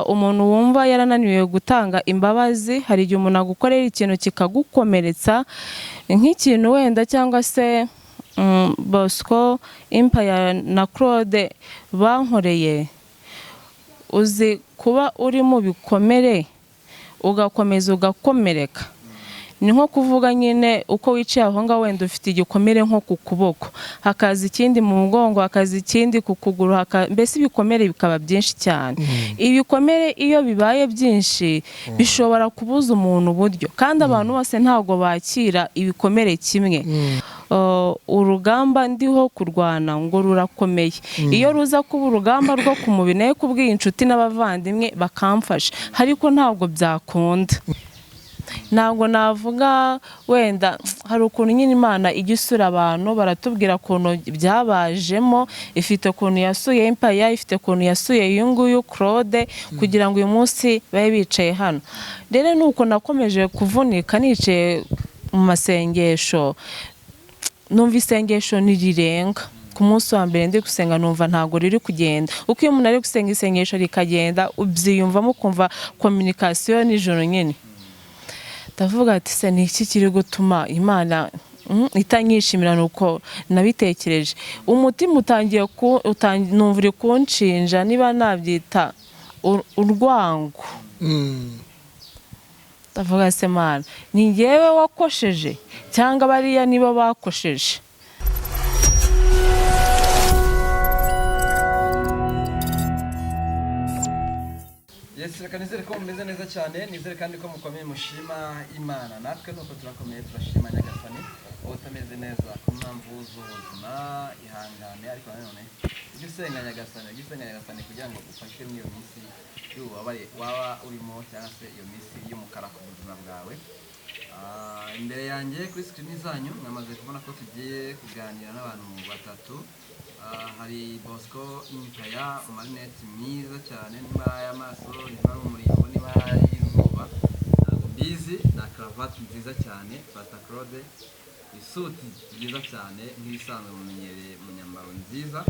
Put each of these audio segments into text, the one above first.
umuntu wumva yarananiwe gutanga imbabazi, hari igihe umuntu agukorera ikintu kikagukomeretsa nk'ikintu wenda cyangwa se Bosco Empire na Claude bankoreye, uzi kuba uri mu bikomere ugakomeza ugakomereka, ni nko kuvuga nyine uko wicaye aho ngaho wenda ufite igikomere nko ku kuboko, hakaza ikindi mu mugongo, hakaza ikindi ku kuguru, mbese ibikomere bikaba byinshi cyane. Ibikomere iyo bibaye byinshi bishobora kubuza umuntu uburyo, kandi abantu bose ntabwo bakira ibikomere kimwe. Urugamba ndiho kurwana ngo rurakomeye, iyo ruza kuba urugamba rwo ku mubiri nayo kubwiye inshuti n'abavandimwe bakamfasha, ariko ntabwo byakunda. Ntabwo navuga wenda hari ukuntu nyine Imana ijya isura abantu, baratubwira ukuntu byabajemo, ifite ukuntu yasuye Empire, ifite ukuntu yasuye uyu nguyu Claude, kugira ngo uyu munsi babe bicaye hano. Rero nuko nakomeje kuvunika nicaye mu masengesho, numva isengesho nirirenga. Ku munsi wa mbere ndi gusenga numva ntago riri kugenda, uko iyo umuntu ari gusenga isengesho rikagenda ubyiyumvamo kumva communication n'ijoro nyine. Ndavuga ati se ni iki kiri gutuma Imana itanyishimira? Nuko nabitekereje, umutima utangiye numva uri kunshinja niba nabyita urwango. Ndavuga se Mana, ni njyewe wakosheje cyangwa bariya nibo bakosheje? Reka nizere ko mumeze neza cyane, nizere kandi ko mukomeye mushima Imana. Natwe nuko turakomeye turashima Nyagasani. Utameze neza ku mpamvu z'ubuzima ihangane, ariko nanone igisenga Nyagasani kugira ngo ufashe n'iyo minsi y'ububabare waba urimo, cyangwa se iyo minsi y'umukara ku buzima bwawe. Imbere yanjye kuri screen zanyu namaze kubona ko tugiye kuganira n'abantu batatu. Hari Bosco Empire, umarinete mwiza cyane, niba y'amaso, niba umurimbo, niba y'izuba ntabwo mbizi, na cravate nziza cyane. Pastor Claude isuti nziza cyane nk'ibisanzwe mumenyereye mu nyambaro nziza,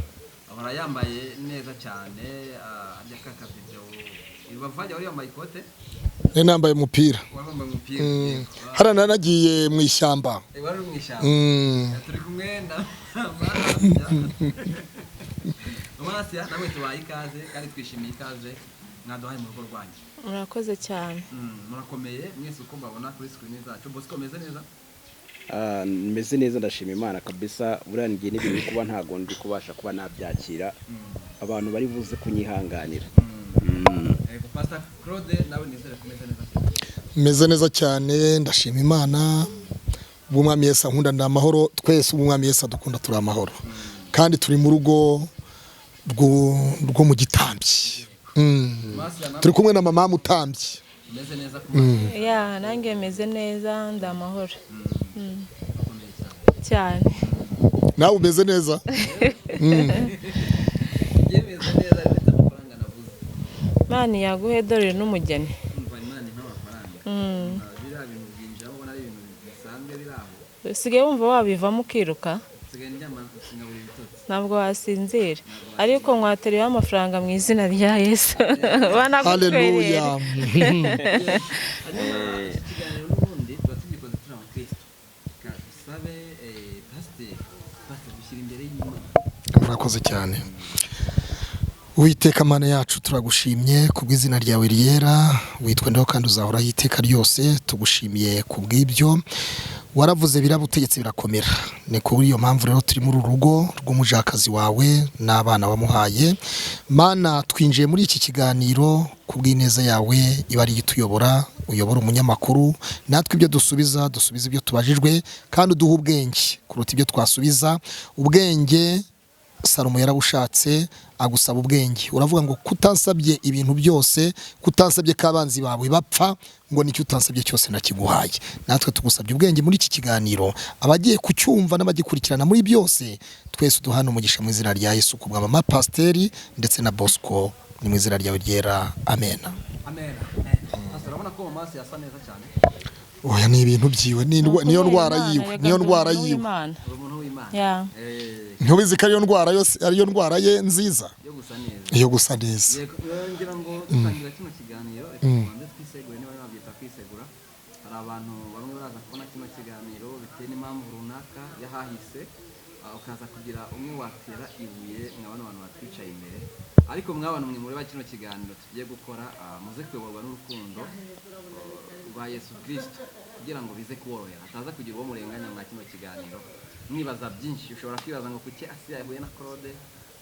ahora yambaye neza cyane. Ajya kaka video ibavajya wari yambaye ikote, nambaye umupira. Wambaye umupira. Harana nagiye mu ishyamba. Wari mu ishyamba. Turi kumwenda. Masiya, namwe tubaye ikaze kandi twishimiye ikaze mwaduhaye mu rugo rwanyu. Murakoze cyane. Murakomeye mwese uko mbabona kuri screen zacu. Bosco meze neza? Meze neza, ndashima Imana kabisa. Buriya ngiye n'ibintu kuba ntago ndi kubasha kuba nabyakira, abantu bari buze kunyihanganira. Pastor Claude nawe nizere kumeze neza cyane. Meze neza cyane, ndashima Imana. Ubumwami Yesu nkunda ndamahoro, twese ubumwami Yesu dukunda turi amahoro, kandi turi mu rugo rwo mu gitambyi. Turi kumwe na mama mutambyi. Meze neza kumwe. Ya, nange meze neza ndamahoro. Cyane. Nawe umeze neza? Meze neza bifite amafaranga navuze. Mani yaguhe dore n'umugeni. Imana nk'amafaranga. Biriya bintu byinjira ubona ari ibintu bisanzwe biraho. Usigaye wumva wabivamo ukiruka? Usigaye ndyama singabura ibitotsi. Ntabwo wasinzira, ariko mwatereyeho amafaranga mu izina rya Yesu. Haleluya. Ikiganiro n'ubundi tuba tugikoze turi abakristo. Dusabe pastor gushyira imbere y'Imana. Murakoze cyane. Uwiteka Mana yacu turagushimye kubw'izina ryawe ryera, witwa ndeho kandi uzahoraho iteka ryose. Tugushimiye kubw'ibyo waravuze birabutegetse birakomera, ni kuri iyo mpamvu rero turi muri urugo rw'umujakazi wawe n'abana wamuhaye. Mana, twinjiye muri iki kiganiro kubw'ineza yawe iba ari ituyobora, uyobora umunyamakuru, natwe ibyo dusubiza ibyo tubajijwe, kandi uduha ubwenge kuruta ibyo twasubiza. Ubwenge Salomo yarabushatse agusaba ubwenge, uravuga ngo kutansabye ibintu byose, kutansabye kabanzi bawe bapfa, ngo nicyo utansabye cyose nakiguhaye. Natwe tugusabye ubwenge muri iki kiganiro, abagiye kucyumva n'abagikurikirana muri byose, twese duhana umugisha mu izina rya Yesu kubwa mama Pasteri ndetse na Bosco, ni mu izina ryawe ryera, amen. Amen. Urabona ko Masi yasa neza cyane. Oya, ni ibintu byiwe, niyo ndwara yiwe, niyo ndwara yiwe. Umuntu w'Imana. Ya. Ntubizi ko ariyo ndwara yose, ariyo ndwara ye nziza Yo gusa neza. iyo gusa neza. Ngira ngo dutangira kino kiganiro reka tubanze twisegure niba nabyita kwisegura. Hari abantu bamwe baraza kubona kino kiganiro bitewe n'impamvu runaka yahahise, ukaza kugira umwe watera ibuye mwabana abantu batwicaye imbere, ariko mwabana mwe muri kino kiganiro tugiye gukora muze kuyoborwa n'urukundo rwa Yesu Kristo kugira ngo bize kuborohera, ataza kugira uwo murenganya mwa kino kiganiro mwibaza byinshi. Ushobora kwibaza ngo kuki Asiya yahuye na Claude,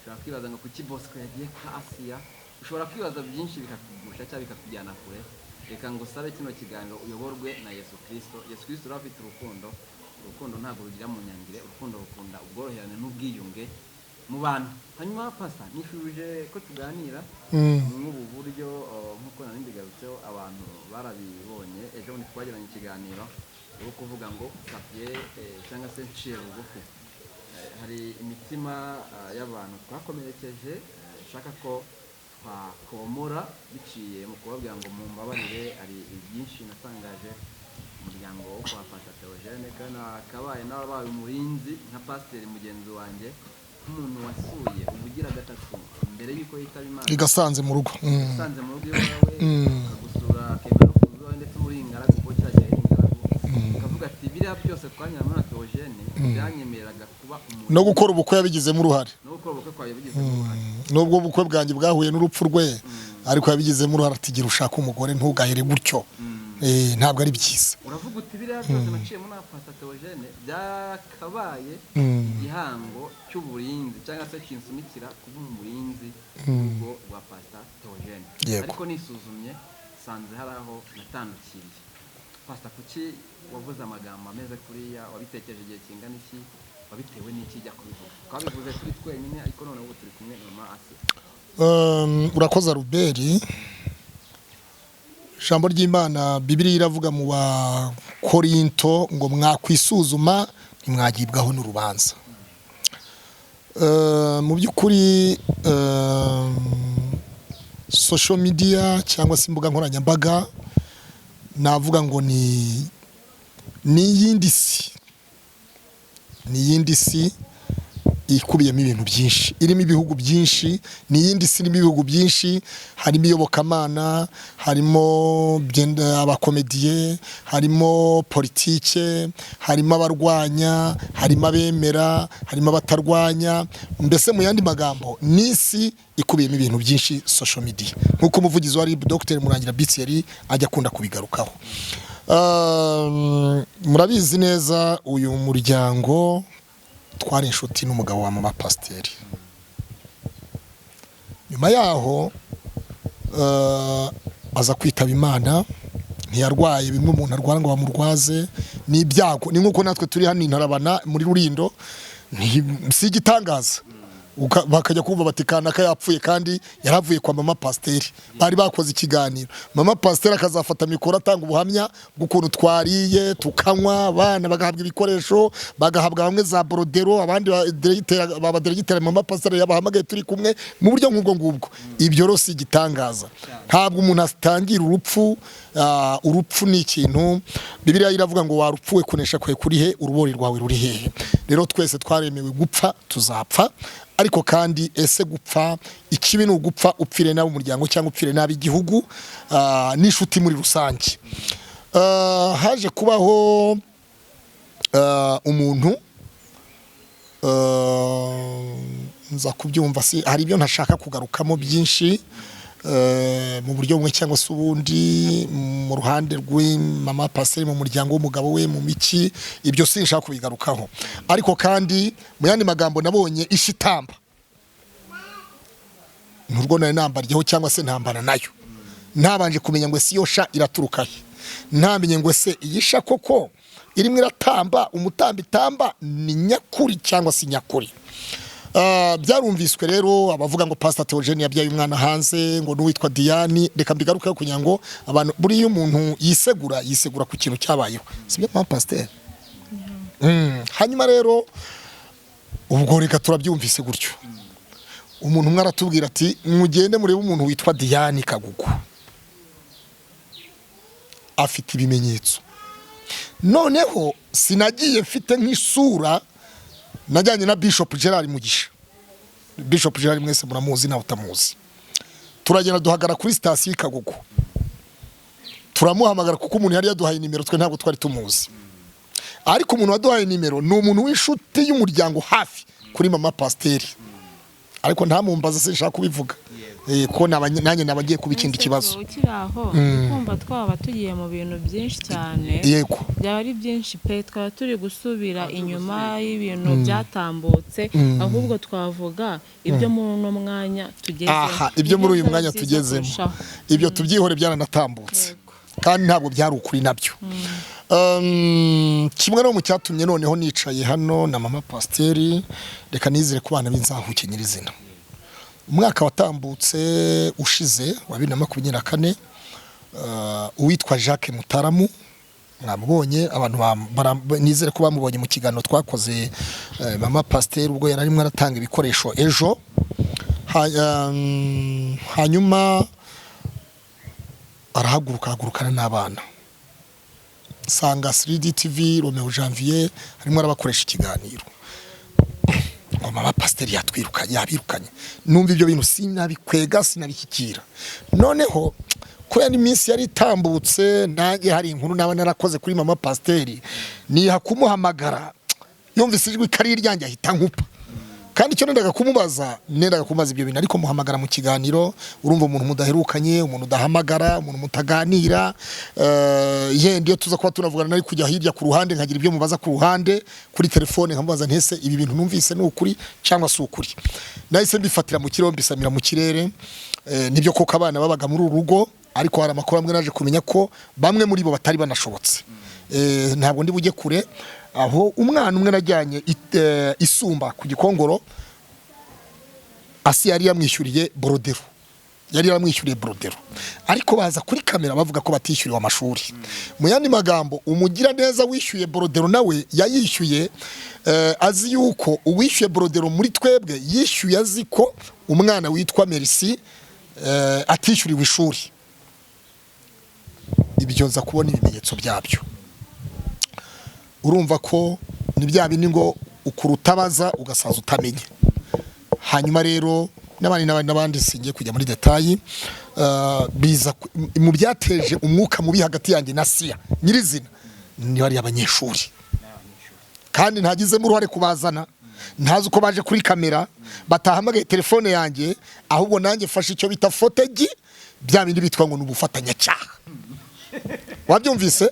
ushobora kwibaza ngo kuki Bosco yagiye kwa Asiya, ushobora kwibaza byinshi bikakugusha cyangwa bikakujyana kure. Reka ngo sabe kino kiganiro uyoborwe na Yesu Kristo. Yesu Kristo afite urukundo ntabwo rugira mu nyangire, urukundo rukunda ubworoherane n'ubwiyunge mu bantu. Hanyuma pasta nifuje ko tuganira nk'ubu buryo nk'uko nari mbigarutseho, abantu barabibonye ejo bundi twagiranye ikiganiro wo kuvuga ngo kapye cyangwa se nciye bugufi. Hari imitima y'abantu twakomerekeje, shaka ko twakomora biciye mu kubabwira ngo mumbabarire. Hari byinshi natangaje umuryango wo kwa Pastor Theogene, kandi akabaye n'ababaye umurinzi nka pasiteri mugenzi wanjye, nk'umuntu wasuye ubugira gatatu mbere y'uko yitaba Imana igasanze mu rugo usanze mu rugo iwawe, akagusura akemera no kuzuba ndetse muri ingaragu kuko cyagiye ingaragu, ukavuga ati biriya byose twanyura muri Theogene byanyemereraga kuba umuntu no gukora ubukwe yabigizemo uruhare, nubwo ubukwe bwanjye bwahuye n'urupfu rwe ariko yabigizemo uruhare. Atigira ushaka umugore ntugahere gutyo, ntabwo ari byiza. Uravuga uti biriya byose naciyemo na Pastor Theogene byakabaye igihango cy'uburinzi cyangwa se kinsunikira kuba umurinzi ubwo rwa Pastor Theogene, ariko nisuzumye sanze hari aho natandukiriye. Pastor, kuki wavuze amagambo ameze kuriya? Wabitekereje igihe kingana iki? Wabitewe n'iki jya kubivuga? Twabivuze turi twenyine ariko none ubu turi kumwe na Mama Asiya. Urakoze Ruberi. Ijambo ry'Imana Bibiliya iravuga mu wa Korinto ngo mwakwisuzuma ntimwagibwaho n'urubanza. Mu by'ukuri social media cyangwa se imbuga nkoranyambaga navuga ngo ni iyindi si ikubiyemo ibintu byinshi, irimo ibihugu byinshi, ni iyindi si irimo ibihugu byinshi. Harimo iyobokamana, harimo abakomediye, harimo politike, harimo abarwanya, harimo abemera, harimo abatarwanya. Mbese mu yandi magambo ni isi ikubiyemo ibintu byinshi, social media, nk'uko umuvugizi wa RIB Dr Murangira Bitseri ajya akunda kubigarukaho. Murabizi neza uyu muryango twari inshuti n'umugabo wa Mama Pasiteri. Nyuma yaho aza kwitaba Imana, ntiyarwaye bimwe umuntu arwara ngo bamurwaze, ni ibyago. Ni nk'uko natwe turi hano Intarabana muri Rurindo, si igitangaza bakajya kumva bati kanaka yapfuye kandi yaravuye kwa Mama Pasiteri. Bari bakoze ikiganiro, Mama Pasiteri akazafata mikoro atanga ubuhamya bw'ukuntu twariye tukanywa, abana bagahabwa ibikoresho, bagahabwa bamwe za borodero, abandi babaderegitera Mama Pasiteri yabahamagaye turi kumwe mu buryo nk'ubwo ngubwo. Ibyo rero si igitangaza, ntabwo umuntu atangira urupfu. Urupfu ni ikintu Bibiliya iravuga ngo warupfuwe kunesha kwe kuri he, urubori rwawe ruri hehe. Rero twese twaremewe gupfa, tuzapfa, ariko kandi ese gupfa ikibi ni ugupfa upfire nabi umuryango cyangwa upfire nabi igihugu n'inshuti muri rusange. Haje kubaho umuntu nza kubyumva, si hari ibyo ntashaka kugarukamo byinshi mu buryo bumwe cyangwa se ubundi, mu ruhande rw'Mama Pasiteri, mu muryango w'umugabo we, mu miki, ibyo sinshaka kubigarukaho. Ariko kandi mu yandi magambo nabonye ishitamba nurwo nari nambaryeho cyangwa se ntambana nayo, ntabanje kumenya ngo ese iyo sha iraturuka he, ntamenye ngo ese iyi sha koko irimo iratamba, umutambi tamba ni nyakuri cyangwa si nyakuri. Byarumviswe rero abavuga ngo Pastor Theogene yabyaye umwana hanze ngo n'uwitwa Diane. Reka mbigarukeho kugira ngo abantu buriya umuntu yisegura ku kintu cyabayeho, sibyo Mama Pasiteri? Hanyuma rero ubwo reka turabyumvise gutyo, umuntu umwe aratubwira ati mugende murebe umuntu witwa Diane Kagugu, afite ibimenyetso. Noneho sinagiye mfite nk'isura, najyanye na Bishop Gerard Mugisha. Bishop Gerard mwese muramuzi nawe utamuzi. turagenda duhagara kuri sitasiyo Kagugu, turamuhamagara kuko umuntu yari yaduhaye nimero, twe ntabwo twari tumuzi, ariko umuntu waduhaye nimero ni umuntu w'inshuti y'umuryango hafi kuri mama Pasiteri, ariko ntamumbaza sinshaka kubivuga ko nanjye nabagiye kuba ikindi kibazo. Ukiraho kumva twaba tugiye mu bintu byinshi cyane, yego byaba ari byinshi pe, twaba turi gusubira inyuma y'ibintu byatambutse, ahubwo twavuga ibyo muri uno mwanya tugezemo. Ibyo muri uyu mwanya tugezemo, ibyo tubyihore byaranatambutse kandi ntabwo byari ukuri nabyo. Kimwe no mu cyatumye noneho nicaye hano na mama Pasiteri, reka nizere ku bana b'inzahuke nyirizina. Umwaka watambutse ushize wa 2024, uwitwa Jacques Mutaramu, mwamubonye abantu nizere ko bamubonye mu kiganiro twakoze mama Pasiteri ubwo yari arimo aratanga ibikoresho ejo. Hanyuma arahagurukana n'abana, sanga 3D TV Romeo Janvier arimo arabakoresha ikiganiro. Mama Pasiteri yabirukanye, numva ibyo bintu sinabikwega sinabikikira. Noneho ko yani minsi yari itambutse, nanjye hari inkuru naba narakoze kuri mama Pasiteri, niha kumuhamagara yumvise ijwi kari ryanjye ahita nkupa, kandi cyo nendaga kumubaza ibyo bintu, ariko muhamagara mu kiganiro, urumva umuntu mudaherukanye, umuntu udahamagara, umuntu mutaganira, yende yo tuza kuba tunavugana nari kujya hirya ku ruhande nkagira ibyo mubaza ku ruhande kuri telefone, nkamubaza ntese ibi bintu numvise ni ukuri cyangwa si ukuri. Nahise mbifatira mu kirere, mbisamira mu kirere, nibyo koko abana babaga muri urugo, ariko hari amakuru amwe naje kumenya ko bamwe muri bo batari banashobotse. Ntabwo ndi bujye kure, aho umwana umwe najyanye Isumba ku Gikongoro, asi yari yamwishyuriye Borodero, ariko baza kuri kamera bavuga ko batishyuriwe amashuri. Mu yandi magambo, umugira neza wishyuye Borodero nawe yayishyuye azi yuko uwishyuye Borodero muri twebwe yishyuye azi ko umwana witwa Merci atishyuriwe ishuri. Ibyo nza kubona ibimenyetso byabyo. Urumva ko ni bya bindi ngo ukurutabaza ugasaza utamenye. Hanyuma rero n'abandi singiye kujya muri detail, biza mu byateje umwuka mubi hagati yanjye na Sia nyirizina ni bari abanyeshuri, kandi ntagizemo uruhare kubazana, ntazi uko baje kuri kamera batahamagaye telefone yanjye, ahubwo nanjye fashe icyo bita fotegi, bya bindi bitwa ngo n'ubufatanyacyaha. Wabyumvise?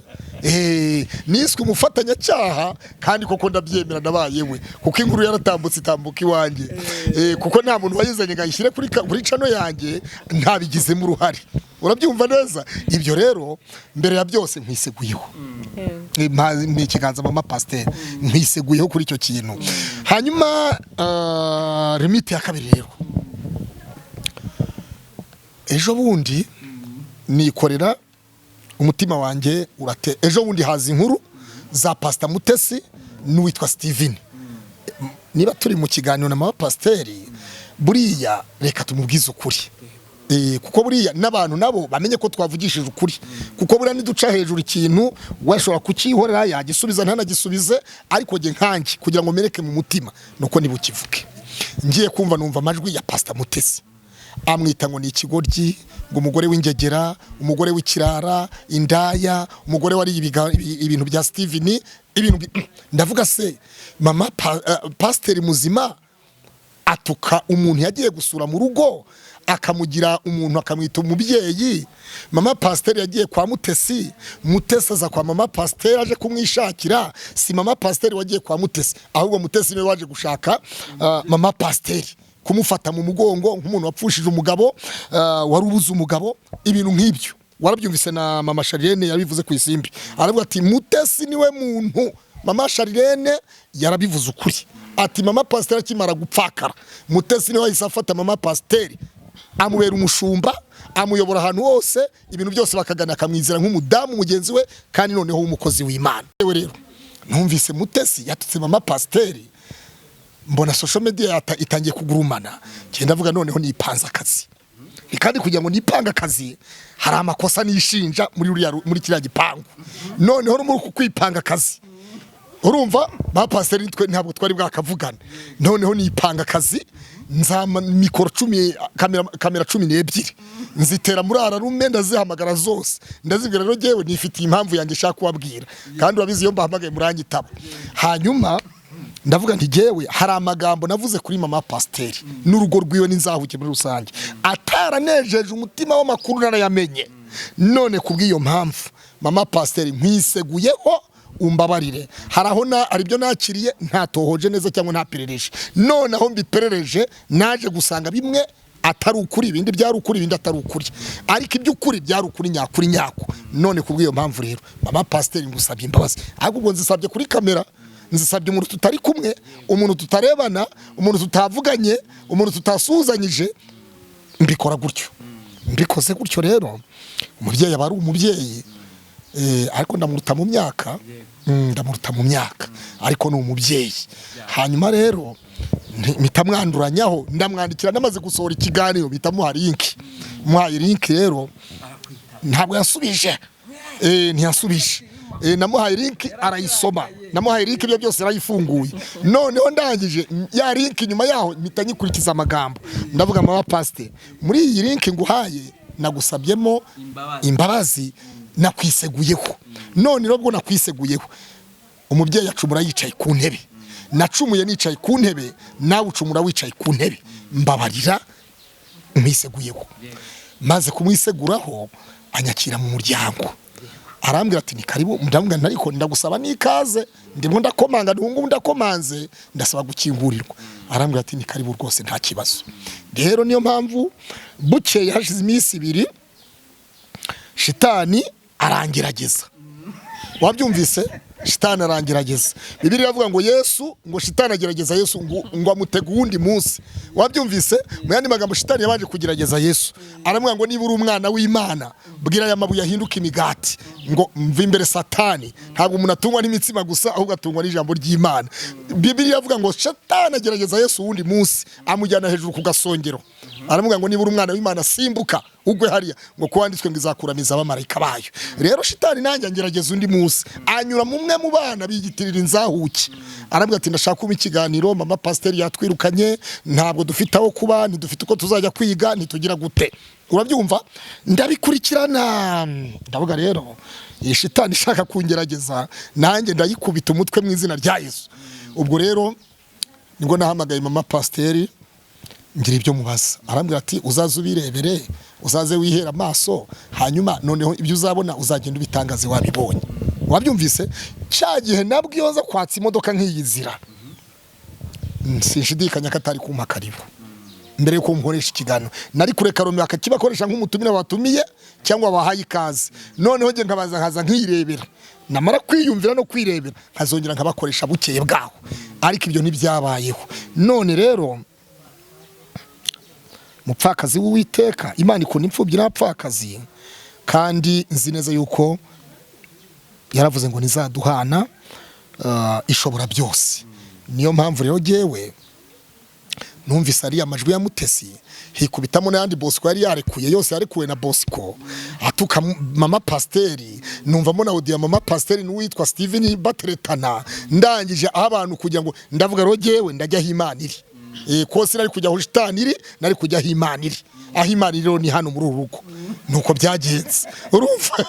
Niswe umufatanyacyaha, kandi koko ndabyemera nabayewe, kuko inkuru yaratambutse itambuka iwanjye, kuko nta muntu wayizanye ngayishyire kuri chano yanjye ntabigizemo uruhare. Urabyumva neza? Ibyo rero mbere ya byose nkwiseguyeho, ni ikiganza mama Pasiteri, nkwiseguyeho kuri icyo kintu. Hanyuma limite ya kabiri rero, ejo bundi nikorera umutima wanjye urate. Ejo bundi haza inkuru za Pastor Mutesi n'uwitwa Steven. Niba turi mu kiganiro na mama Pasiteri, buriya reka tumubwize ukuri, kuko buriya n'abantu nabo bamenye ko twavugishije ukuri, kuko buriya niduca hejuru ikintu washobora kukihorera yagisubiza ntanagisubize, ariko nge nkanjye kugira ngo mereke mu mutima nuko nibukivuke. Ngiye kumva numva amajwi ya Pastor Mutesi amwita ngo ni ikigoryi, ngo umugore w'ingegera, umugore w'ikirara, indaya, umugore wari ibintu bya Steven, ibintu ndavuga se mama Pasiteri muzima atuka umuntu yagiye gusura mu rugo akamugira umuntu akamwita umubyeyi. Mama Pasiteri yagiye kwa Mutesi, Mutesi aza kwa mama Pasiteri aje kumwishakira, si mama Pasiteri wagiye kwa Mutesi, ahubwo Mutesi niwe waje gushaka mama Pasiteri, kumufata mu mugongo nk'umuntu wapfushije umugabo, wari ubuze umugabo, ibintu nk'ibyo. Warabyumvise na mama Sharirene yabivuze ku Isimbi, aravuga ati Mutesi niwe muntu. Mama Sharirene yarabivuze ukuri, ati mama Pasiteri akimara gupfakara, Mutesi niwe yahise afata mama Pasiteri amubera umushumba, amuyobora ahantu hose, ibintu byose bakagana akamwizera nk'umudamu mugenzi we, kandi noneho w'umukozi w'Imana. Rero numvise Mutesi yatutse mama Pasiteri, mbona social media itangiye kugurumana, cyenda vuga noneho nipanza akazi. Kandi kugira ngo nipanga akazi hari amakosa nishinja muri kiriya gipangu. Noneho no muri kwipanga akazi, urumva ba Pasiteri twe ntabwo twari bwakavugana. Noneho nipanga akazi nzama mikoro 10 kamera 12 nzitera muri ararume ndazihamagara zose ndazibwira rero jewe nifitiye impamvu yanjye shaka kubabwira kandi wabizi iyo mbahamagaye muranyitaba hanyuma ndavuga nti jewe hari amagambo navuze kuri mama pasiteri n'urugo rwiwe n'inzahuke muri rusange ataranejeje umutima w'amakuru narayamenye none kubw'iyo mpamvu mama pasiteri nkwiseguyeho umbabarire haraho hari ibyo nakiriye ntatohoje neza cyangwa ntaperereje none aho mbiperereje naje gusanga bimwe atari ukuri ibindi byari ukuri ibindi atari ukuri ariko iby'ukuri byari ukuri nyakuri nyako none kubw'iyo mpamvu rero mama pasiteri ngusabye imbabazi ahubwo nzisabye kuri kamera nzisabye umuntu tutari kumwe umuntu tutarebana umuntu tutavuganye umuntu tutasuzanyije mbikora gutyo mbikoze gutyo rero umubyeyi aba ari umubyeyi ariko ndamuruta mu myaka ariko ni umubyeyi hanyuma rero mitamwanduranyaho ndamwandikira namaze gusohora ikiganiro bitamuha link rero ntabwo yasubije ntiyasubije namuhaye link arayisoma namuhaye link ibyo byose arayifunguye noneho ndangije ya link nyuma yaho mitanyikurikiza amagambo ndavuga mama pasiteri muri iyi link nguhaye nagusabyemo imbabazi nakwiseguyeho none nubwo nakwiseguyeho umubyeyi acumura yicaye ku ntebe nacumuye nicaye ku ntebe nawe ucumura wicaye ku ntebe mbabarira mwiseguyeho maze kumwiseguraho anyakira mu muryango arambwira ati ni karibu ndamubwira ariko ndagusaba n'ikaze ndimo ndakomanga n'ubungu ndakomanze ndasaba gukingurirwa arambwira ati ni karibu rwose nta kibazo rero niyo mpamvu bukeye hashize iminsi 2 shitani arangerageza wabyumvise shitani arangerageza Bibiliya iravuga ngo Yesu ngo shitani agerageza Yesu ngo amutega uwundi munsi wabyumvise mu yandi magambo shitani yabanje kugerageza Yesu aramubwira ngo niba uri umwana w'Imana bwira aya mabuye ahinduka imigati ngo mva imbere satani ntabwo umuntu atungwa n'imitsima gusa ahubwo atungwa n'ijambo ry'Imana Bibiliya iravuga ngo shitani agerageza Yesu uwundi munsi amujyana hejuru ku gasongero aramubwira ngo niba uri umwana w'Imana simbuka ugwe hariya ngo kwanditswe ngo izakuramiza abamarayika bayo rero shitani nanjye angerageza undi munsi anyura mu mwe mu bana bigitirira inzahuki arambwira ati ndashaka kuba ikiganiro mama pasiteri yatwirukanye ntabwo dufite aho kuba ntidufite uko tuzajya kwiga ntitugira gute urabyumva ndabikurikirana ndavuga rero iyi shitani ishaka kungerageza nanjye ndayikubita umutwe mu izina rya Yesu ubwo rero ngo nahamagaye mama pasiteri ngira ibyo mubaza arambwira ati uzaze ubirebere uzaze wihera amaso hanyuma noneho ibyo uzabona uzagenda ubitangaze wabibonye wabyumvise cyagihe nabwo yoza kwatsa imodoka nk'iyizira sinshidikanya katari kumpa karibu mbere yuko nkoresha ikiganiro nari kureka Romeo akakibakoresha nk'umutumire watumiye cyangwa bahaye ikaze noneho nge nkabaza nkaza nkirebera namara kwiyumvira no kwirebera nkazongera nkabakoresha bukeye bwaho ariko ibyo ntibyabayeho none rero mupfakazi w'Uwiteka Imana ikunda imfubyi n'abapfakazi kandi nzi neza yuko yaravuze ngo nizaduhana ishobora byose niyo mpamvu rero jewe numvise ari amajwi ya Mutesi hikubitamo n'andi Bosco yari yarekuye yose yarekuwe na Bosco atuka mama pasiteri numvamo na audio mama pasiteri n'uwitwa Steven Bateretana ndangije abantu kugira ngo ndavuga rero jewe ndajya Imana iri kose nari kujya aho shitani iri nari kujya aho Imana iri aho Imana iri ni hano muri urugo nuko byagenze urumva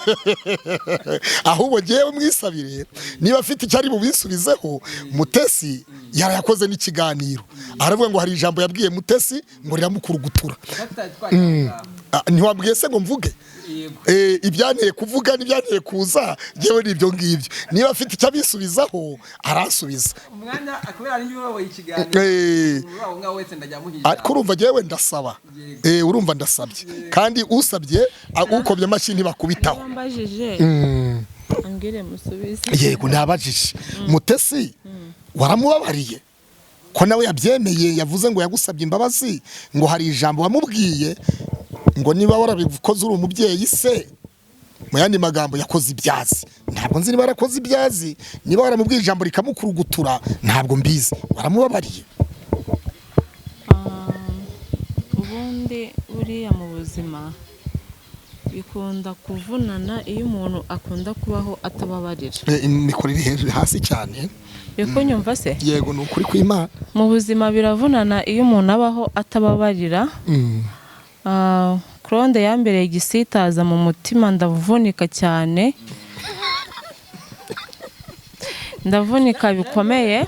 ahubwo jewe mwisabire niba afite icyari bubisubizeho Mutesi yarayakoze n'ikiganiro aravuga ngo hari ijambo yabwiye Mutesi ngo riramukurugutura ntiwabwiye se ngo mvuge ibyanteye kuvuga n'ibyanteye kuza jewe nibyo ngibyo niba afite icyo abisubizaho arasubiza umwanya akubera ari wowe ikiganiro ngaho wese ndajya muhira kurumva jewe ndasaba urumva ndasabye kandi usabye ukobye amashini bakubitaho mbajije angire musubize yego nabajije Mutesi waramubabariye ko nawe yabyemeye yavuze ngo yagusabye imbabazi ngo hari ijambo wamubwiye ngo niba warabikoze uri umubyeyi se mu yandi magambo yakoze ibyazi ntabwo nzi niba yarakoze ibyazi niba waramubwiye ijambo rikamukurugutura ntabwo mbizi waramubabariye ubundi uriya mu buzima bikunda kuvunana iyo umuntu akunda kubaho atababarira. Mikoro iri hejuru hasi cyane. Biko nyumva se? Yego ni ukuri kw'Imana. Mu buzima biravunana iyo umuntu abaho atababarira. Claude yambereye igisitaza mu mutima, ndavunika cyane. Ndavunika bikomeye.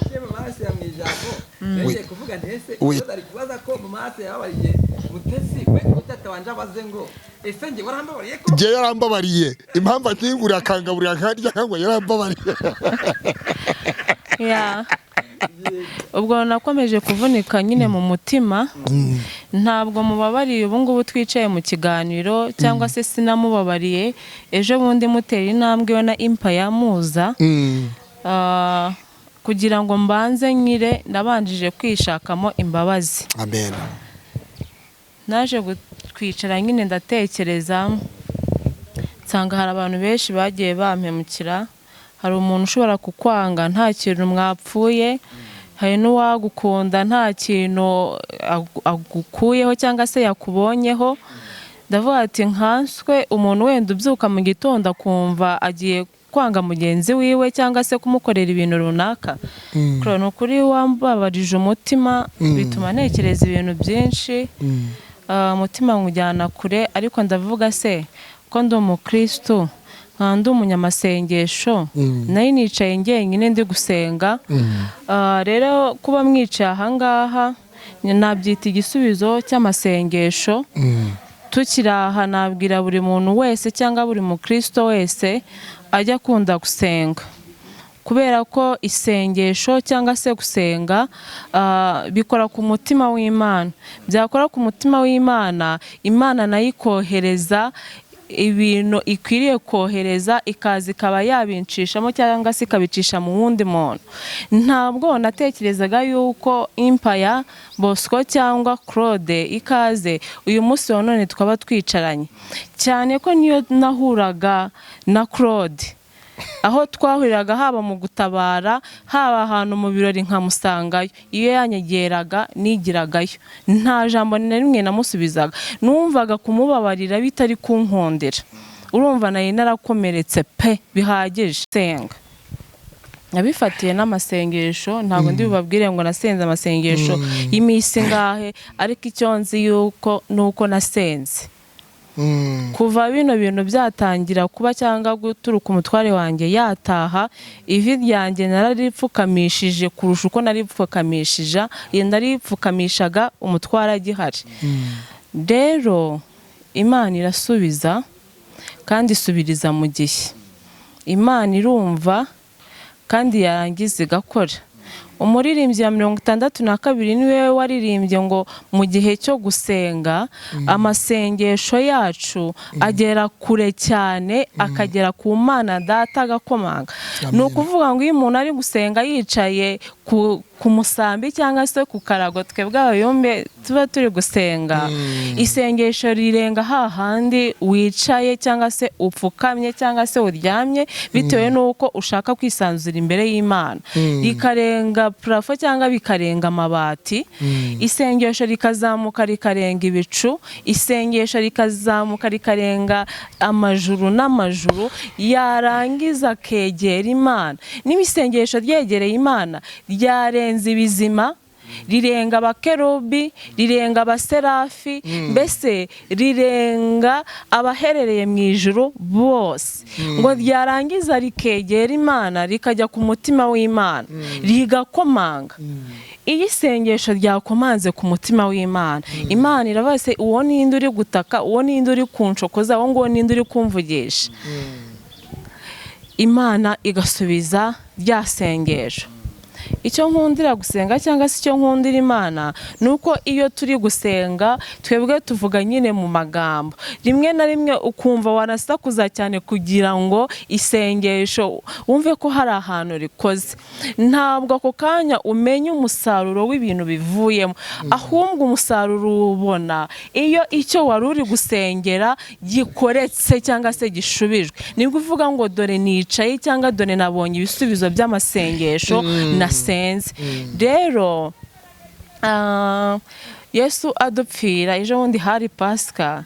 Je yarambabariye impamvu akingurira akangaburira nkarya ngo yarambabariye. Ubwo nakomeje kuvunika nyine mu mutima, ntabwo mubabariye ubu ngubu twicaye mu kiganiro cyangwa se sinamubabariye. Ejo bundi mutera intambwe we na Empire muza kugira ngo mbanze nkire, nabanjije kwishakamo imbabazi. Amen. Naje kwicara nyine ndatekereza, nsanga hari abantu benshi bagiye bampemukira. Hari umuntu ushobora kukwanga nta kintu mwapfuye, hari n'uwagukunda nta kintu agukuyeho cyangwa se yakubonyeho. Ndavuga ati nkanswe umuntu wenda ubyuka mu gitondo akumva agiye kwanga mugenzi wiwe cyangwa se kumukorera ibintu runaka. Ni ukuri wambabarije umutima, bituma ntekereza ibintu byinshi, umutima nkujyana kure. Ariko ndavuga se ko ndi umukristo, ndi umunyamasengesho, nari nicaye njyenyine ndi gusenga. Rero kuba mwicaye ahangaha nabyita igisubizo cy'amasengesho. Tukiri aha nabwira buri muntu wese cyangwa buri mukristo wese ajya akunda gusenga, kubera ko isengesho cyangwa se gusenga bikora ku mutima w'Imana. Byakora ku mutima w'Imana, Imana nayo ikohereza ibintu ikwiriye kohereza, ikaza ikaba yabinshishamo cyangwa se ikabicisha mu wundi muntu. Ntabwo natekerezaga yuko Empire, Bosco cyangwa Claude ikaze uyu munsi wa none twaba twicaranye, cyane ko niyo nahuraga na Claude, aho twahuriraga haba mu gutabara, haba ahantu mu birori nkamusangayo. Iyo yanyegeraga nigiragayo, nta jambo na rimwe namusubizaga. Numvaga kumubabarira bitari kunkondera. Urumva nayo narakomeretse pe bihagije. Senga nabifatiye n'amasengesho, ntabwo ndi bubabwire ngo nasenze amasengesho y'imisi ngahe, ariko icyo nzi yuko nuko nasenze. Kuva bino bintu byatangira kuba cyangwa guturuka umutware wanjye yataha, ivi ryanjye nararipfukamishije kurusha uko naripfukamishaga umutware agihari. Rero Imana irasubiza kandi isubiriza mu gihe. Imana irumva kandi yarangiza igakora. Umuririmbyi ya 62 niwe waririmbye ngo mu gihe cyo gusenga amasengesho yacu agera kure cyane, akagera ku Mana Data agakomanga. Ni ukuvuga ngo iyo umuntu ari gusenga yicaye ku musambi cyangwa se ku karago twebwe abayombe tuba turi gusenga, isengesho rirenga hahandi wicaye cyangwa se upfukamye cyangwa se uryamye, bitewe n'uko ushaka kwisanzura imbere y'Imana. Rikarenga plafo cyangwa bikarenga amabati, isengesho rikazamuka rikarenga ibicu, isengesho rikazamuka rikarenga amajuru n'amajuru, yarangiza kegera Imana. N'isengesho ryegereye Imana ryarenze ibizima, rirenga abakerubi, rirenga abaserafi, mbese rirenga abaherereye mu ijuru bose. Ngo ryarangiza rikegera Imana, rikajya ku mutima w'Imana, rigakomanga. Iyi sengesho ryakomanze ku mutima w'Imana, Imana irabase uwo ninde uri gutaka, uwo ninde uri kunshokoza, uwo ngo ninde uri kumvugisha. Imana igasubiza rya sengesho. Icyo nkundira gusenga cyangwa se icyo nkundira Imana nuko iyo turi gusenga twebwe tuvuga nyine mu magambo, rimwe na rimwe ukumva wanasakuza cyane kugira ngo isengesho wumve ko hari ahantu rikoze. Ntabwo ako kanya umenya umusaruro w'ibintu bivuyemo, ahubwo umusaruro ubona iyo icyo wari uri gusengera gikoretse cyangwa se gishubijwe. Nibwo uvuga ngo dore nicaye cyangwa dore nabonye ibisubizo by'amasengesho nasenze. Rero Yesu adupfira ejo bundi hari Pasika,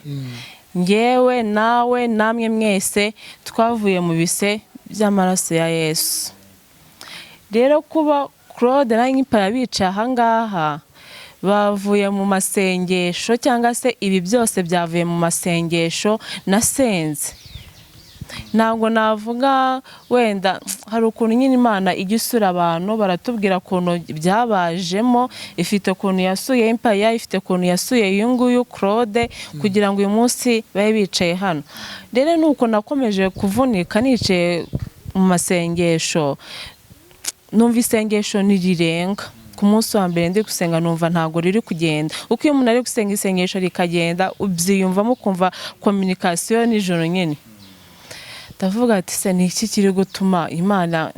ngewe nawe namwe mwese twavuye mu bise by'amaraso ya Yesu. Rero kuba Claude na Impaya bicaye ahangaha bavuye mu masengesho cyangwa se ibi byose byavuye mu masengesho nasenze. Ntabwo navuga wenda hari ukuntu nyine Imana ijya isura abantu baratubwira ukuntu byabajemo, ifite ukuntu yasuye Impaya, ifite ukuntu yasuye uyu nguyu Claude kugira ngo uyu munsi babe bicaye hano. Rero nuko nakomeje kuvunika nicaye mu masengesho, numva isengesho nirirenga. Ku munsi wa mbere ndi gusenga numva ntago riri kugenda. Uko iyo umuntu ari gusenga isengesho rikagenda ubyiyumvamo kumva communication n'ijoro nyine. Ndavuga ati se ni iki kiri gutuma Imana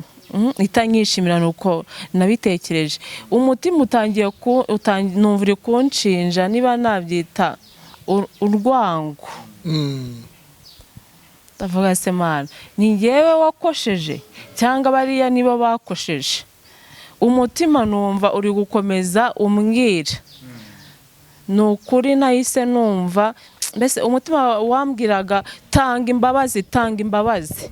itanyishimira nuko nabitekereje. Umutima utangiye numva uri kunshinja niba nabyita urwango. Ndavuga se Mana, ni ngewe wakosheje cyangwa bariya nibo bakosheje? Umutima numva uri gukomeza umbwira. Nukuri nahise numva mbese umutima wambwiraga tanga imbabazi, tanga imbabazi.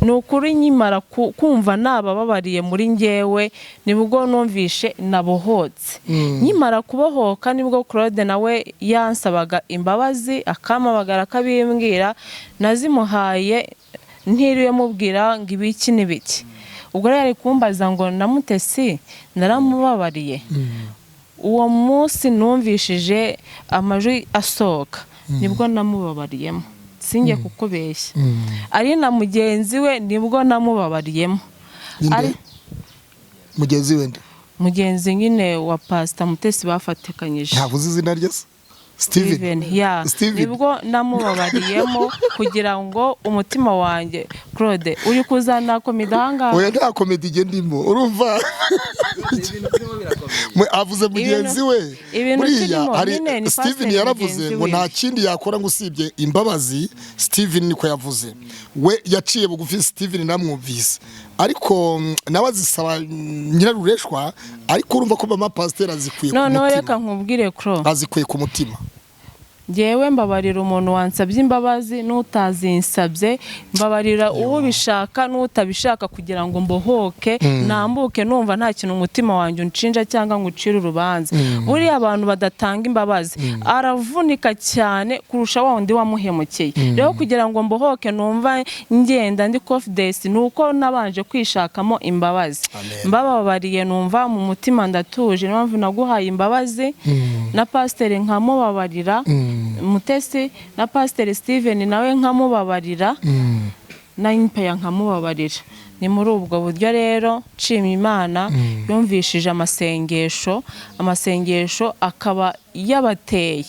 Nukuri nyimara kumva nabababariye muri ngewe nibwo numvishe nabohotse. Nyimara kubohoka nibwo Claude nawe yansabaga imbabazi akamabagara akabimbwira, nazimuhaye ntiriwe mubwira ngo ibiki n'ibiki. Ubwo rero ari kumbaza ngo namutesi naramubabariye. Uwo munsi numvishije amajwi asohoka nibwo namubabariyemo, singe kukubeshya. Ari na mugenzi we nibwo namubabariyemo. Ari mugenzi we nde? Mugenzi nyine wa Pastor Mutesi bafatikanyije. Ntavuze izina rye se? Steven. Yeah. Nibwo namubabariyemo kugira ngo umutima wanjye Claude uri kuzana komedi ahangaha. Oya nta komedi ige ndimo urumva. Avuze mugenzi we. Buriya hari Steven yaravuze ngo nta kindi yakora ngo usibye imbabazi. Steven niko yavuze. We yaciye bugufi Steven namwumvise. Ariko nabazisaba nyirarureshwa, ariko urumva ko mama pasteur azikwiye ku mutima. None reka nkubwire Cro. Azikwiye ku mutima. Ngewe mbabarira umuntu wansabye imbabazi n'utazinsabye, mbabarira uwo bishaka n'utabishaka kugira ngo mbohoke nambuke numva nta kintu umutima wanjye unshinja cyangwa ngo ucire urubanza. Buriya abantu badatanga imbabazi aravunika cyane kurusha wa wundi wamuhemukeye. Rero kugira ngo mbohoke numva ngenda ndi confidence nuko nabanje kwishakamo imbabazi. Mbababariye numva mu mutima ndatuje, mpamvu naguhaye imbabazi na pasteur nkamubabarira. Mutesi na Pastor Steven nawe nkamubabarira na Impaya nkamubabarira. Ni muri ubwo buryo rero nshimye Imana yumvishije amasengesho akaba yabateye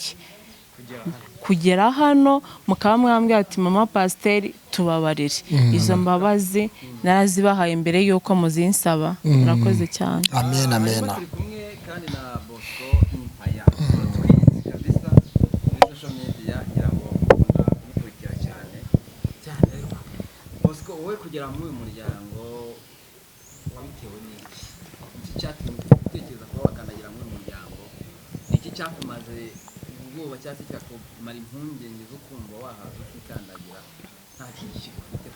kugera hano mukaba mwambye ati mama Pasteur tubabarire. Izo mbabazi narazibahaye mbere yuko muzinsaba. Murakoze cyane. Amen amen. Wowe kugira muri uyu muryango wabitewe n'iki? Iki cyatumye utekereza kuba wakandagira muri uyu muryango? Iki cyakumaze ubwoba cyangwa se cyakumara impungenge zo kumva wahaza ukikandagira nta kintu kigufite?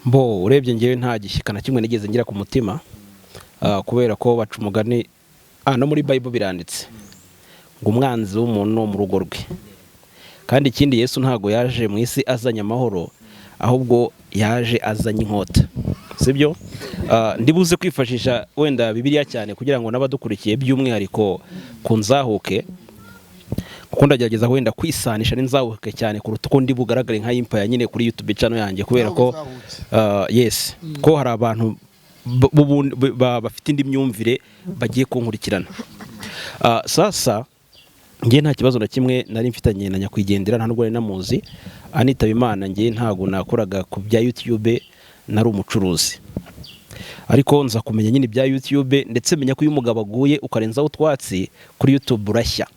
Mbo urebye ngewe nta gishyika na kimwe nigeze ngira ku mutima, kubera ko baca umugani no muri Bible biranditse ngo umwanzi w'umuntu no mu rugo rwe. Kandi ikindi Yesu ntago yaje mu isi azanye amahoro, ahubwo yaje azanye inkota. Sibyo? Ndibuze kwifashisha wenda Bibiliya cyane kugira ngo n'abadukurikiye by'umwihariko kunzahuke, kuko ndagerageza wenda kwisanisha n'inzahuke cyane kuruta uko ndi bugaragare nka Impaya nyine kuri YouTube channel yanjye, kubera ko yes ko hari abantu bafite indi myumvire bagiye kunkurikirana. Sasa ngiye nta kibazo na kimwe nari mfitanye na nyakwigendera, nta nubwo namuzi. Anitaba Imana ngiye ntago nakoraga ku bya YouTube, nari umucuruzi. Ariko nza kumenya nyine bya YouTube, ndetse menya ko uyu mugabo aguye ukarenzaho utwatsi kuri YouTube urashya.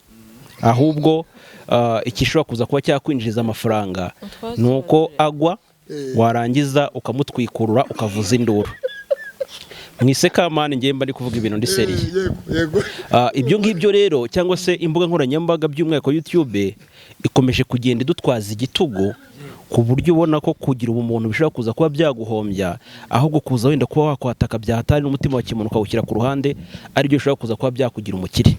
Ahubwo ikishobora kuza kuba cyakwinjiriza amafaranga nuko agwa warangiza ukamutwikurura ukavuza induru. mwisekamani ngiye mba ndi kuvuga ibintu ndi seriye. yego Ibyo ngibyo rero cyangwa se imbuga nkoranyambaga by'umwihariko YouTube ikomeje kugenda idutwaza igitugu ku buryo ubona ko kugira ubumuntu bishobora kuza kuba byaguhombya ahubwo kuza wenda kuba wakwataka byahatari n'umutima wa kimuntu ukawushyira ku ruhande ari byo bishobora kuza kuba byakugira umukire.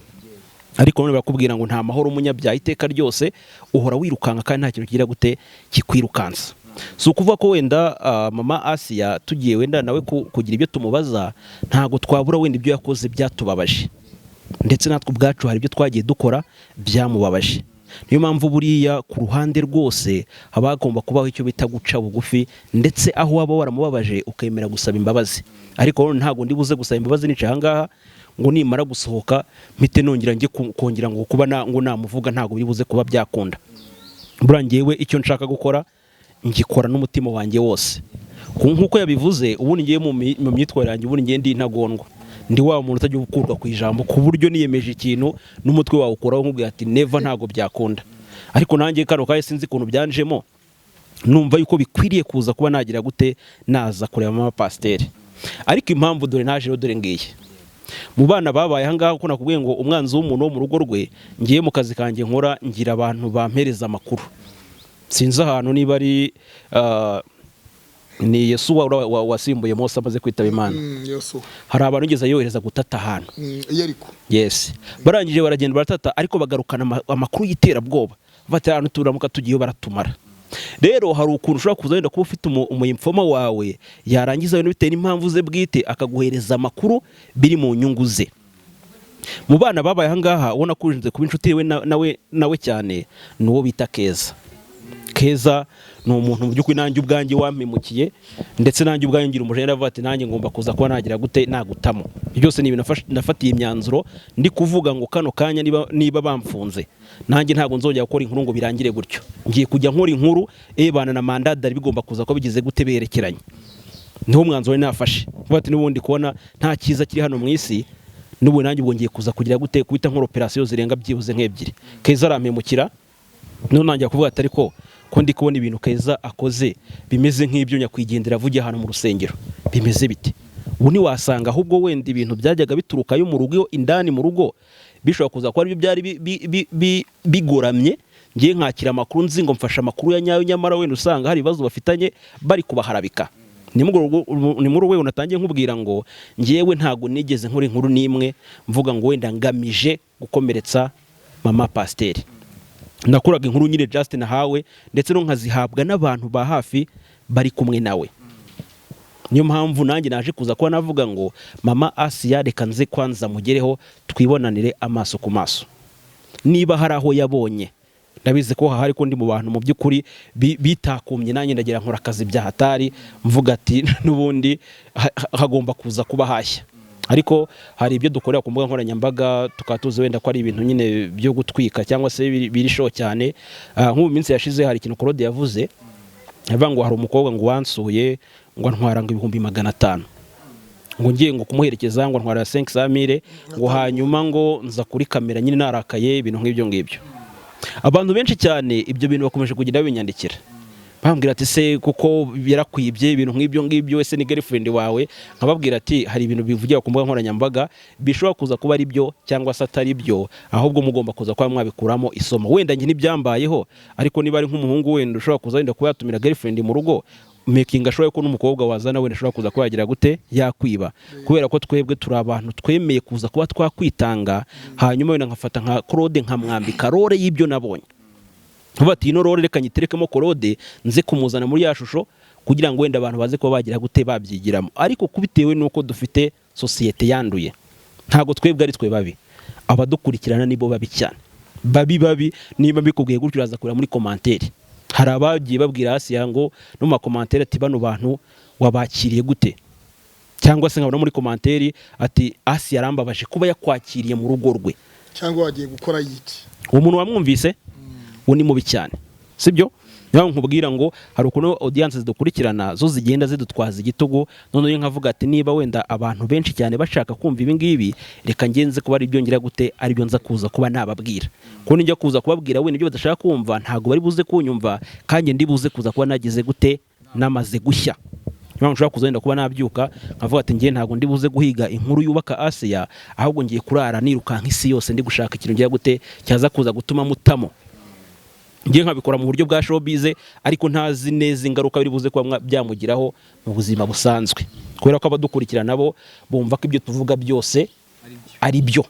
Ariko none bakubwira ngo nta mahoro umunyabyaha iteka ryose uhora wirukanka kandi nta kintu kigira gute kikwirukansa. Si ukuvuga ko wenda mama Asiya tugiye wenda nawe kugira ibyo tumubaza ntago twabura wenda ibyo yakoze byatubabaje, ndetse natwe ubwacu hari ibyo twagiye dukora byamubabaje. Niyo mpamvu buriya ku ruhande rwose haba hagomba kubaho icyo bita guca bugufi, ndetse aho waba waramubabaje ukemera gusaba imbabazi. Ariko ntago ndibuze gusaba imbabazi nicaye ahangaha ngo nimara gusohoka mpite nongera njye kongera ngo kuba ngo namuvuga ntago bibuze kuba byakunda. Burangiyewe icyo nshaka gukora ngikora n'umutima wanjye wose. Nkuko yabivuze ubundi ngiye mu myitwarire yanjye ubundi ngiye ndi intagondwa. Ndi wa muntu utajya gukurwa ku ijambo ku buryo niyemeje ikintu n'umutwe wawe ukuraho nkubwira ati never ntago byakunda. Ariko nanjye kano kaye sinzi ukuntu byanjemo numva yuko bikwiriye kuza kuba nagira gute naza kureba mama pasiteri. Ariko impamvu dore naje rero dore ngiye mu bana babaye ahangaha ko nakubwiye ngo umwanzi w'umuntu wo mu rugo rwe ngiye mu kazi kanjye nkora ngira abantu bampereza amakuru. Sinzi ahantu niba ari ni Yesu wasimbuye Mose amaze kwitaba Imana. Hari abantu ngeze yohereza gutata ahantu. Yes. Barangije baragenda baratata ariko bagarukana amakuru y'iterabwoba. Bati ahantu turamuka tugiye baratumara. Rero hari ukuntu ushobora kuza wenda kuba ufite umuyimfoma wawe yarangiza wenda bitewe n'impamvu ze bwite akaguhereza amakuru biri mu nyungu ze. Mu bana babaye ahangaha ubona ko ujinze kuba inshuti nawe cyane nuwo bita Keza. Keza ni umuntu mu by'ukuri nanjye ubwanjye wampemukiye, ndetse nanjye ubwanjye ngira umujene avuga ati nanjye ngomba kuza kuba nagira gute nagutamo. Byose ni ibintu nafatiye imyanzuro ndi kuvuga ngo kano kanya niba bamfunze nanjye ntago nzongera gukora inkuru ngo birangire gutyo. Ngiye kujya nkora inkuru bana na mandadari bigomba kuza ko bigize gute berekeranye. Niho mwanzuro nafashe. Vuga ati n'ubundi kubona nta cyiza kiri hano mu isi n'ubu nanjye ubwo ngiye kuza kugira gute kwita nkora operation zirenga byibuze nk'ebyiri. Keza arampemukira none nanjye kuvuga ati ariko ko ndi kubona ibintu Keza akoze bimeze nk'ibyo nyakwigendera avugiye hano mu rusengero bimeze bite. Ubu ni wasanga ahubwo wenda ibintu byajyaga bituruka yo mu rugo indani mu rugo bishobora kuza ko ari byari bigoramye. Ngiye nkakira amakuru nzi ngo mfasha amakuru ya nyayo, nyamara wenda usanga hari ibibazo bafitanye bari kubaharabika. Ni muri rwego natangiye nkubwira ngo ngiyewe ntago nigeze nkora inkuru n'imwe mvuga ngo wenda ngamije gukomeretsa mama pasiteri. Nakuraga inkuru nyine Justin nahawe ndetse no nkazihabwa n'abantu ba hafi bari kumwe nawe. Niyo mpamvu nanjye naje kuza kuba navuga ngo mama Asiya reka nze kwanza mugereho twibonanire amaso ku maso. Niba hari aho yabonye ndabizi ko hari ko ndi mu bantu mu by'ukuri bitakumye nanjye ndagira nkora akazi byahatari mvuga ati n'ubundi hagomba kuza kuba hashya. Ariko hari ibyo dukorera ku mbuga nkoranyambaga tukatuze wenda ko ari ibintu nyine byo gutwika cyangwa se birisho cyane. Nk'ubu minsi yashize hari ikintu Claude yavuze avuga ngo hari umukobwa ngo wansuye ngo ntwara ngo 500 ngo ngiye ngo kumuherekeza ngo ntwara 500 ngo hanyuma ngo nza kuri kamera nyine narakaye ibintu ngibyo. Abantu benshi cyane ibyo bintu bakomeje kugenda binyandikira bambwira ati se kuko yarakwibye ibintu ngibyo wese ni girlfriend wawe. Nkababwira ati hari ibintu bivugira ku mbuga nkoranyambaga bishobora kuza kuba ari byo cyangwa se atari byo, ahubwo mugomba kuza kwa mwabikuramo isomo. Wenda ngi nibyambayeho ariko niba ari nk'umuhungu wenda ushobora kuza wenda kuba yatumira girlfriend mu rugo making ashoboye ko n'umukobwa wazana wenda ushobora kuza kwagira gute yakwiba. Kubera ko twebwe turi abantu twemeye kuza kuba twakwitanga, hanyuma wenda nkafata nka Claude nkamwambika role y'ibyo nabonye. Bati ino role reka nyiterekemo Claude nze kumuzana muri ya shusho kugira ngo wenda abantu baze kuba bagira gute babyigiramo. Ariko kubitewe nuko dufite societe yanduye ntago twebwe ari twe babi, abadukurikirana nibo babi cyane. Babi niba bikubwiye gutyo uraza kura muri commentaire. Hari abagiye babwira Asiya ngo no mu commentaire ati bano bantu wabakiriye gute, cyangwa se nkabona muri commentaire ati Asiya arambabaje kuba yakwakiriye mu rugo rwe cyangwa wagiye gukora yiki. Uwo muntu wamwumvise uwo ni mubi cyane, sibyo? Naho nkubwira ngo hari ukuntu audience zidukurikirana zo zigenda zidutwaza igitugu. None nkavuga ati niba wenda abantu benshi cyane bashaka kumva ibi ngibi reka ngenze kuba ari byo ngira gute ari byo nza kuza kuba nababwira. Ko njya kuza kubabwira wenda ibyo badashaka kumva ntago bari buze kunyumva, kandi ndi buze kuza kuba nagize gute namaze gushya. niyo nshobora kuzenda kuba nabyuka nkavuga ati ngiye ntago ndi buze guhiga inkuru yubaka Asia, ahubwo ngiye kurara nirukanka isi yose ndi gushaka ikintu ngiye gute cyaza kuza gutuma mutamo. Ngiye nkabikora mu buryo bwa showbiz, ariko ntazi neza ingaruka biri buze kuba byamugiraho mu buzima busanzwe, kubera ko abadukurikira nabo bumva ko ibyo tuvuga byose ari byo.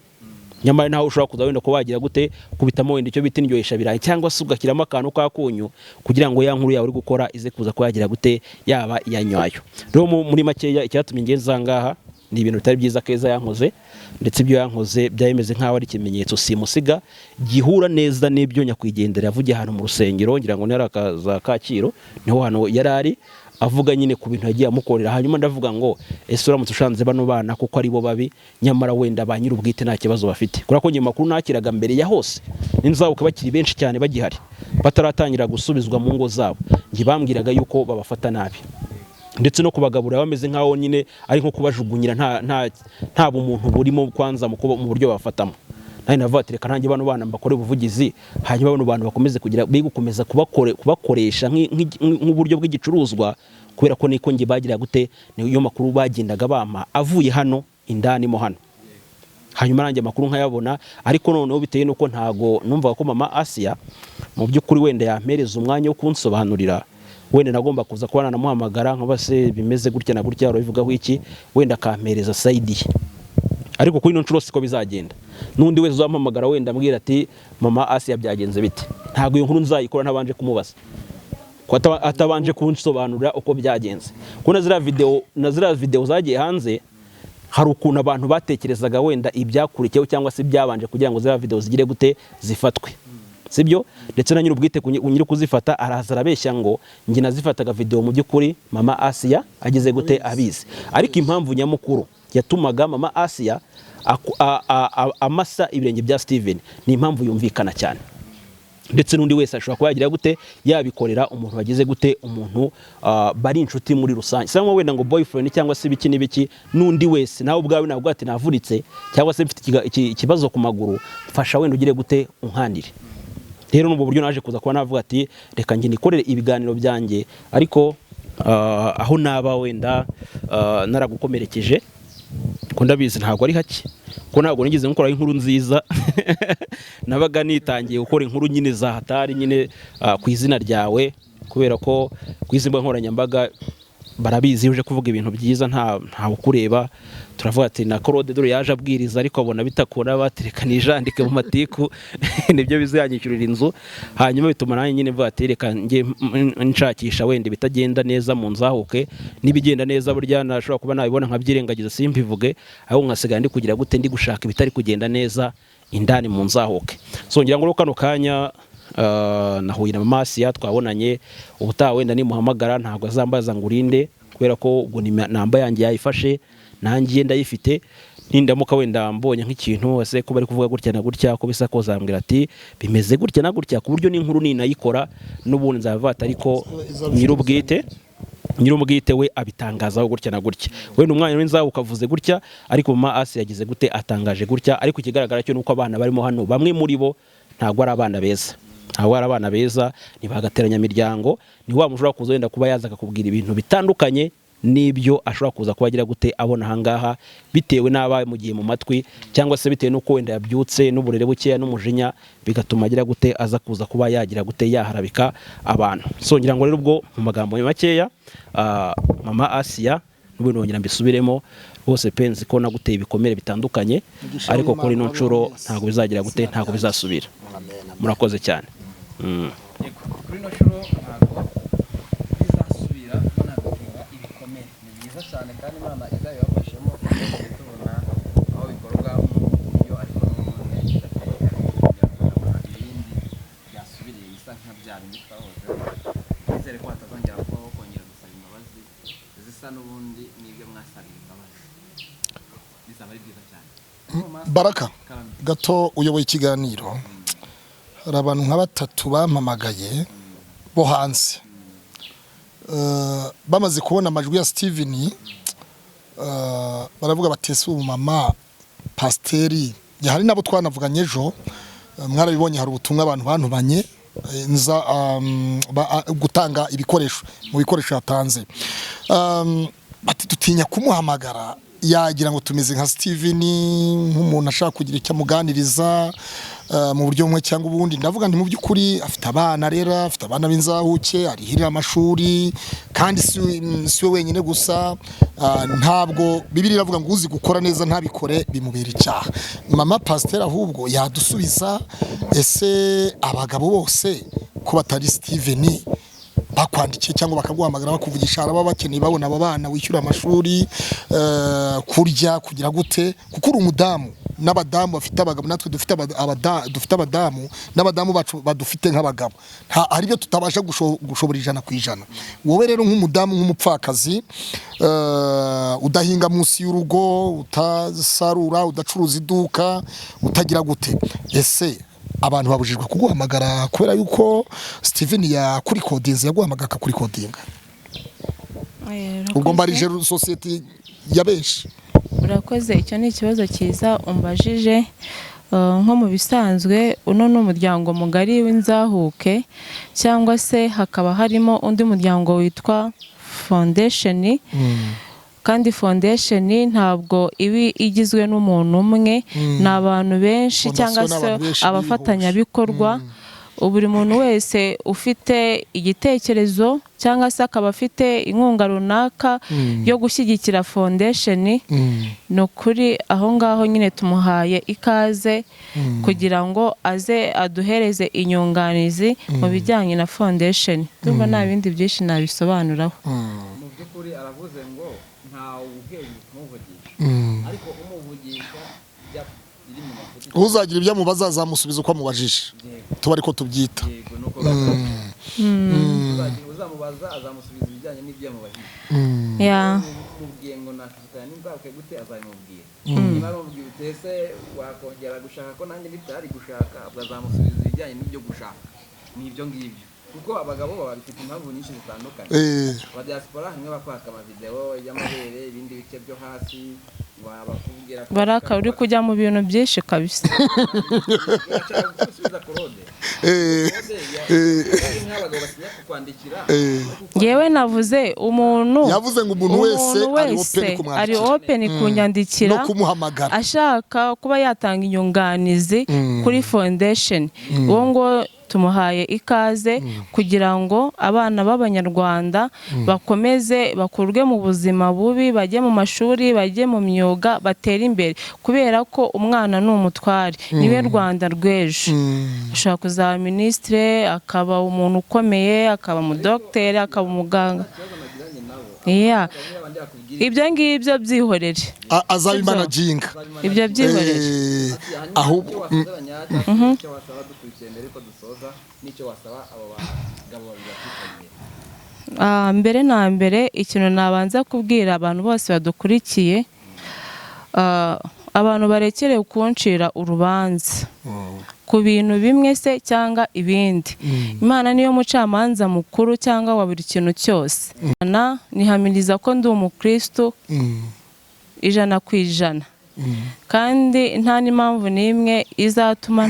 Nyamara naho ushobora kuza wenda ko wagira gute kubitamo wenda icyo bita indyohesha birayi, cyangwa se ugakiramo akantu kakunyu kugira ngo ya nkuru yawe uri gukora ize kuza ko yagira gute yaba iyanywayo. Rero muri makeya icyatumye ngenza ngaha ni ibintu bitari byiza Keza yankoze, ndetse ibyo yankoze byayemeze nkaho ari ikimenyetso simusiga gihura neza n'ibyo nyakwigendera yavugiye ahantu mu rusengero, ngira ngo ni akaza Kaciro niho hano yarari avuga nyine ku bintu yagiye amukorera. Hanyuma ndavuga ngo ese uramutse ushanze bano bana kuko ari bo babi, nyamara wenda ba nyir'ubwite nta kibazo bafite, kubera ko nyuma makuru nakiraga mbere ya hose n'inzabuka bakiri benshi cyane bagihari bataratangira gusubizwa mu ngo zabo, bambwiraga yuko babafata nabi, ndetse no kubagaburira bameze nkaho nyine ari nko kubajugunyira nta bumuntu burimo kwanza mu buryo bafatamo. Nari navuga ati reka nanjye bano bana mbakore ubuvugizi, hanyuma bano bantu bakomeze kugira gukomeza kubakoresha nk'uburyo bw'igicuruzwa, kubera ko niko ngiye bagira gute niyo makuru bagendaga bama avuye hano indani mo hano. Hanyuma nanjye makuru nkayabona, ariko noneho biteye nuko ntago numvaga ko mama Asia mu by'ukuri wenda yampereza umwanya wo kunsobanurira, wenda nagomba kuza kubana namuhamagara nkabase bimeze gutya na gutya urabivugaho iki, wenda akampereza side ye. Ariko kuri ino nshuro siko bizagenda, nundi wese uzampamagara wenda ambwira ati mama Asia byagenze bite, ntago iyo nkuru nzayikora ntabanje kumubaza, ko atabanje kunsobanurira uko byagenze. Ko na zira video zagiye hanze, hari ukuntu abantu batekerezaga wenda ibyakurikiyeho cyangwa se byabanje kugira ngo zira video zigire gute zifatwe, sibyo? Ndetse na nyir'ubwite nyiri kuzifata araza arabeshya ngo ngi nazifataga video mu by'ukuri mama Asia agize gute abizi. Ariko impamvu nyamukuru yatumaga mama Asia amasa ibirenge bya Steven ni impamvu yumvikana cyane, ndetse n'undi wese ashobora kuba yagira gute yabikorera umuntu wagize gute umuntu bari inshuti muri rusange, cyangwa wenda ngo boyfriend cyangwa se ibiki n'ibiki. N'undi wese nawe ubwawe nabwo ati navuritse cyangwa se mfite ikibazo ku maguru, mfasha wenda ugire gute unkandire. Rero n'ubwo buryo naje kuza kuba navuga ati reka ngi nikorere ibiganiro byanjye, ariko aho naba wenda naragukomerekeje ko ndabizi ntabwo ari hake, ko ntabwo nigeze nkora inkuru nziza nabaga nitangiye gukora inkuru nyine za hatari nyine ku izina ryawe, kubera ko ku izina nkoranyambaga barabizi uje kuvuga ibintu byiza nta ukureba. Turavuga ati na Claude dore yaje abwiriza, ariko abona bitakora batereka nijandike mu matiku nibyo bizanyishyurira inzu. Hanyuma bituma nanjye nyine mvuga ati reka nge nshakisha wenda bitagenda neza mu nzahuke, nibigenda neza burya nashobora kuba nabibona nkabyirengagiza simbivuge, aho nkasigaye ndi kugira gute ndi gushaka ibitari kugenda neza indani mu nzahuke. So ngira ngo kano kanya nahuye na mama Asia twabonanye, ubutaha wenda nimuhamagara ntabwo azambaza ngo urinde, kubera ko ubwo namba yanjye yayifashe nanjye ndayifite. Nindamuka wenda mbonye nk'ikintu wese ko bari kuvuga gutya na gutya ko bisa ko zambwira ati bimeze gutya na gutya, ku buryo n'inkuru ninayikora n'ubundi nzavata, ariko nyir'ubwite we abitangazaho gutya na gutya. Wenda umwanya w'inzaho ukavuze gutya, ariko mama Asia yagize gute atangaje gutya. Ariko ikigaragara cyo nuko abana barimo hano bamwe muri bo ntabwo ari abana beza, ntabwo ari abana beza, ntibagateranya imiryango. Ni wa mushobora kuza wenda kuba yaza akakubwira ibintu bitandukanye n'ibyo ashobora kuza kuba agira gute abona ahangaha, bitewe n'abaye mu gihe mu matwi, cyangwa se bitewe n'uko wenda yabyutse n'uburere bukeya n'umujinya, bigatuma agira gute aza kuza kuba yagira gute yaharabika abantu. So ngira ngo rero ubwo mu magambo makeya mama Asia n'ubwo nongera mbisubiremo bose penzi ko naguteye ibikomere bitandukanye, ariko kuri no nshuro ntago bizagira gute ntago bizasubira. Murakoze cyane. Kuri no nshuro ntago bizasubira, nagutera ibikomere ni byiza cyane, kandi Imana izabibafashemo tubona aho bikorwa iyo ariko n'ubundi ibindi byasubiriye bisa nka bya bindi twahoze. Nizere ko hatazongera kubaho kongera gusaba imbabazi zisa n'ubundi n'ibyo mwasabira imbabazi, bizaba ari byiza cyane. Baraka gato uyoboye ikiganiro, hari abantu nka batatu bampamagaye bo hanze, bamaze kubona amajwi ya Steven, baravuga batese ubu mama Pasteri, hari nabo twanavuganye ejo, mwarabibonye hari ubutumwa abantu bantumanye gutanga ibikoresho mu bikoresho yatanze. Ati dutinya kumuhamagara yagira ngo tumeze nka Steven nk'umuntu ashaka kugira icyo amuganiriza mu buryo bumwe cyangwa ubundi. Ndavuga nti mu by'ukuri afite abana rera, afite abana b'inzahuke, arihirira amashuri kandi si we wenyine gusa. Ntabwo Bibiliya iravuga ngo uzi gukora neza ntabikore bimubera icyaha. Mama Pasteur ahubwo yadusubiza, ese abagabo bose ko batari Steven bakwandikiye cyangwa bakaguhamagara bakuvugisha, araba bakeneye babona aba bana wishyura amashuri, kurya, kugira gute, kuko uri umudamu n'abadamu bafite abagabo, natwe dufite abadamu n'abadamu bacu badufite nk'abagabo, hari byo tutabasha gushobora 100%. Wowe rero nk'umudamu, nk'umupfakazi, udahinga munsi y'urugo, utasarura, udacuruza iduka, utagira gute, ese abantu babujijwe kuguhamagara kubera yuko Steven yakuri kodinze, yaguhamagara akakuri kodinga? Ubwo mbarije society ya benshi. Urakoze, icyo ni ikibazo cyiza umbajije. Nko mu bisanzwe uno ni umuryango mugari w'inzahuke, cyangwa se hakaba harimo undi muryango witwa foundation. Kandi foundation ntabwo ibi igizwe n'umuntu umwe, ni abantu benshi cyangwa se abafatanyabikorwa. Buri muntu wese ufite igitekerezo cyangwa se akaba afite inkunga runaka yo gushyigikira foundation, ni ukuri aho ngaho nyine tumuhaye ikaze kugira ngo aze aduhereze inyunganizi mu bijyanye na foundation. Ndumva nta bindi byinshi nabisobanuraho. Mu by'ukuri aravuze ngo ntawe uhejwe kumuvugisha, ariko umuvugisha iri mu mafuti, uzagira ibyo amubaza azamusubiza uko amubajije, tuba ariko tubyita. Yego, nuko uzamubaza azamusubiza ibijyanye n'ibyo yamubajije. Mubwiye ngo nakifitanye n'inzahuke gute, azabimubwira. Niba arumubwira utese wakongera gushaka ko nanjye bitari gushaka, azamusubiza ibijyanye n'ibyo gushaka. Ni ibyo ngibyo, kuko abagabo baba bafite impamvu nyinshi zitandukanye. Aba diaspora hamwe bakwaka amavideo y'amabere, ibindi bice byo hasi, bakubwira Baraka uri kujya mu bintu byinshi kabisa. Yewe navuze umuntu, yavuze ngo umuntu wese ari open kunyandikira no kumuhamagara ashaka kuba yatanga inyunganizi kuri foundation. Uwo ngo tumuhaye ikaze kugira ngo abana b'Abanyarwanda bakomeze bakurwe mu buzima bubi, bajye mu mashuri, bajye mu myuga, batera imbere, kubera ko umwana ni umutware, niwe Rwanda rw'ejo. Ashobora kuzaba ministre, akaba umuntu ukomeye, akaba umudokiteri, akaba umuganga. Ibyo ngibyo byihorere, azabimanaginga ibyo byihorere. Ahubwo mbere na mbere ikintu nabanza kubwira abantu bose badukurikiye, abantu barekereye kuncira urubanza ku bintu bimwe se cyangwa ibindi. Imana niyo mucamanza mukuru cyangwa wa buri kintu cyose. Nihamiriza ko ndi umukristo 100%, kandi nta n'impamvu n'imwe izatuma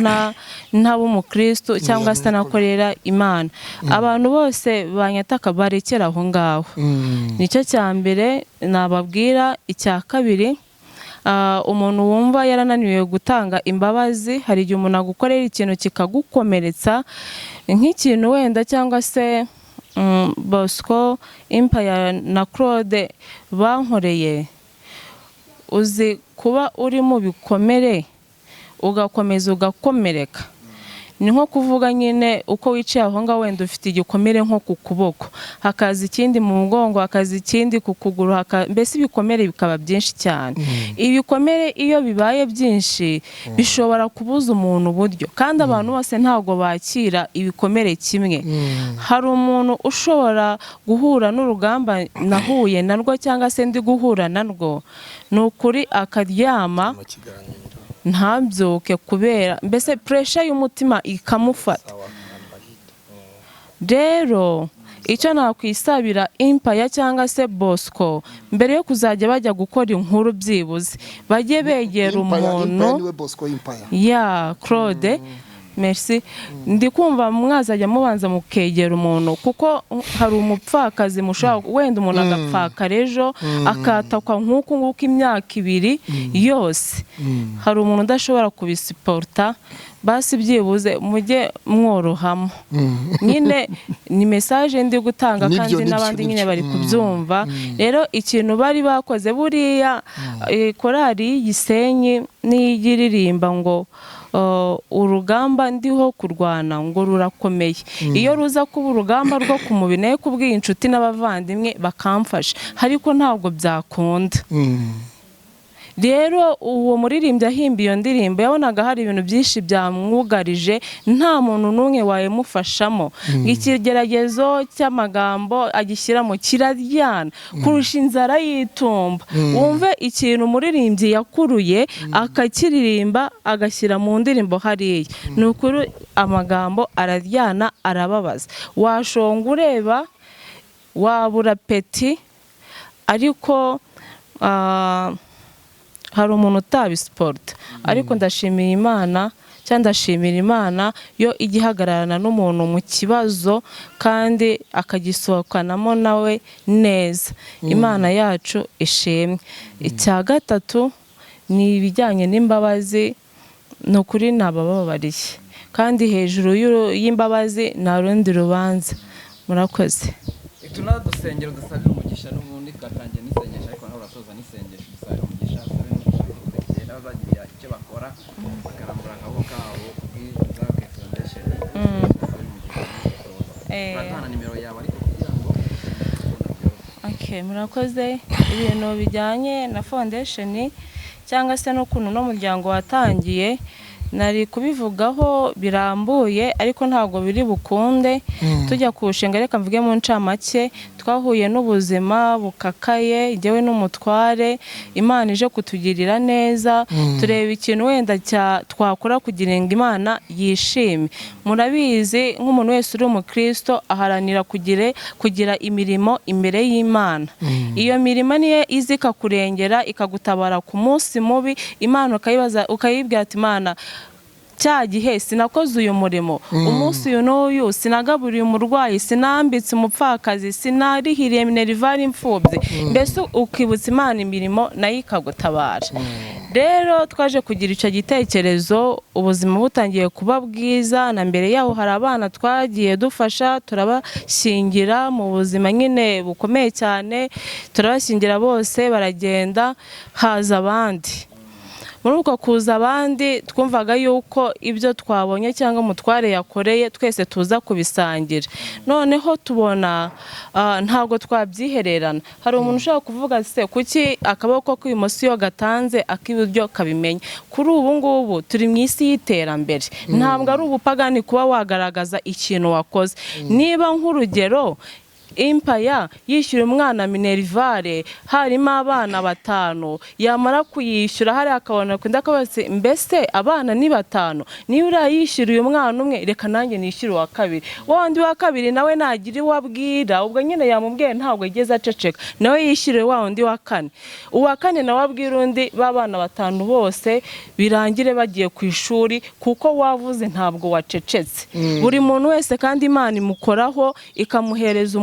ntaba umukristo cyangwa se nakorera Imana. Abantu bose banyataka barekera aho ngaho. Nicyo cya mbere nababwira. Icya kabiri, umuntu wumva yarananiwe gutanga imbabazi, hari igihe umuntu agukorera ikintu kikagukomeretsa, nk'ikintu wenda cyangwa se Bosco, Empire na Claude bankoreye. Uzi kuba uri mu bikomere ugakomeza ugakomereka, ni nko kuvuga nyine uko wicaye aho ngaho wenda ufite igikomere nko ku kuboko, hakaza ikindi mu mugongo, hakaza ikindi ku kuguru, mbese ibikomere bikaba byinshi cyane. Ibikomere iyo bibaye byinshi bishobora kubuza umuntu uburyo, kandi abantu bose ntabwo bakira ibikomere kimwe. Hari umuntu ushobora guhura n'urugamba nahuye narwo cyangwa se ndi guhura narwo, ni ukuri akaryama ntabyuke kubera mbese pressure y'umutima ikamufata. Rero icyo nakwisabira Empire cyangwa se Bosco, mbere yo kuzajya bajya gukora inkuru, byibuze bajye begera umuntu ya Claude, merci ndi kumva mwazajya mubanza mukegera umuntu kuko hari umupfakazi mushaka wenda umuntu agapfakara ejo akatakwa nk'uko imyaka 2 yose hari umuntu udashobora kubisiporta basi byibuze mujye mworohamo nyine ni message ndi gutanga kandi n'abandi nyine bari kubyumva rero ikintu bari bakoze buriya korari Gisenyi n'igiririmba ngo urugamba ndiho kurwana ngo rurakomeye iyo ruza kuba urugamba rwo kumubine kubwiye inshuti n'abavandimwe bakamfasha ariko ntabwo byakunda rero uwo muririmbyi ahimba iyo ndirimbo yabonaga hari ibintu byinshi byamwugarije nta muntu n'umwe wayemufashamo ikigeragezo cy'amagambo agishyiramo kiraryana kurusha inzara y'itumba wumve ikintu umuririmbyi yakuruye akakiririmba agashyira mu ndirimbo hariya ni ukuri amagambo araryana arababaza washonga ureba wabura peti ariko hari umuntu utabisiporta ariko ndashimira Imana cyangwa ndashimira Imana yo igihagararana n'umuntu mu kibazo kandi akagisohokanamo nawe neza Imana yacu ishimwe icya gatatu ni ibijyanye n'imbabazi ni ukuri nabababariye kandi hejuru y'imbabazi nta rundi rubanza murakoze tunadusengero dusabira umugisha n'ubundi twatangiye n'isengesho ariko naho urasoza n'isengesho dusabira umugisha bazagira icyo bakora bakarambura akaboko kabo kubw'Izake Foundation batana nimero yawe ariko kugira ngo murakoze ibintu bijyanye na foundation cyangwa se n'ukuntu n'umuryango watangiye nari kubivugaho birambuye ariko ntabwo biri bukunde tujya kushinga reka mvuge mu ncamake twahuye n'ubuzima bukakaye jyewe n'umutware Imana ije kutugirira neza tureba ikintu wenda twakora kugira ngo Imana yishime murabizi nk'umuntu wese uri umukristo aharanira kugira imirimo imbere y'Imana iyo mirimo niye izika kurengera ikagutabara ku munsi mubi Imana ukayibwira ati Imana cya gihe sinakoze uyu murimo umunsi uyu n'uyu sinagaburiye umurwayi sinambitse umupfakazi sinarihiriye minerivare imfubyi mbese ukibutsa Imana imirimo nayo ikagutabara rero twaje kugira icyo gitekerezo ubuzima butangiye kuba bwiza na mbere yaho hari abana twagiye dufasha turabashyingira mu buzima nyine bukomeye cyane turabashyingira bose baragenda haza abandi muri uko kuza abandi twumvaga yuko ibyo twabonye cyangwa umutware yakoreye twese tuza kubisangira noneho tubona ntabwo twabyihererana hari umuntu ushaka kuvuga se kuki akaboko k'ibumoso iyo gatanze ak'iburyo kabimenya kuri ubu ngubu turi mu isi y'iterambere ntabwo ari ubupagani kuba wagaragaza ikintu wakoze niba nk'urugero Impaya yishyura umwana minerivare harimo abana 5 yamara kuyishyura hari akabona kwenda kabase mbese abana ni 5 niba urayishyura uyu mwana umwe reka nanjye nishyura wa kabiri wandi wa kabiri nawe nagira iwabwira ubwo nyine yamubwiye ntabwo igeze aceceka nawe yishyure wa undi wa kane uwa kane nawe abwira undi babana 5 bose birangire bagiye ku ishuri kuko wavuze ntabwo wacecetse buri muntu wese kandi Imana imukoraho ikamuhereza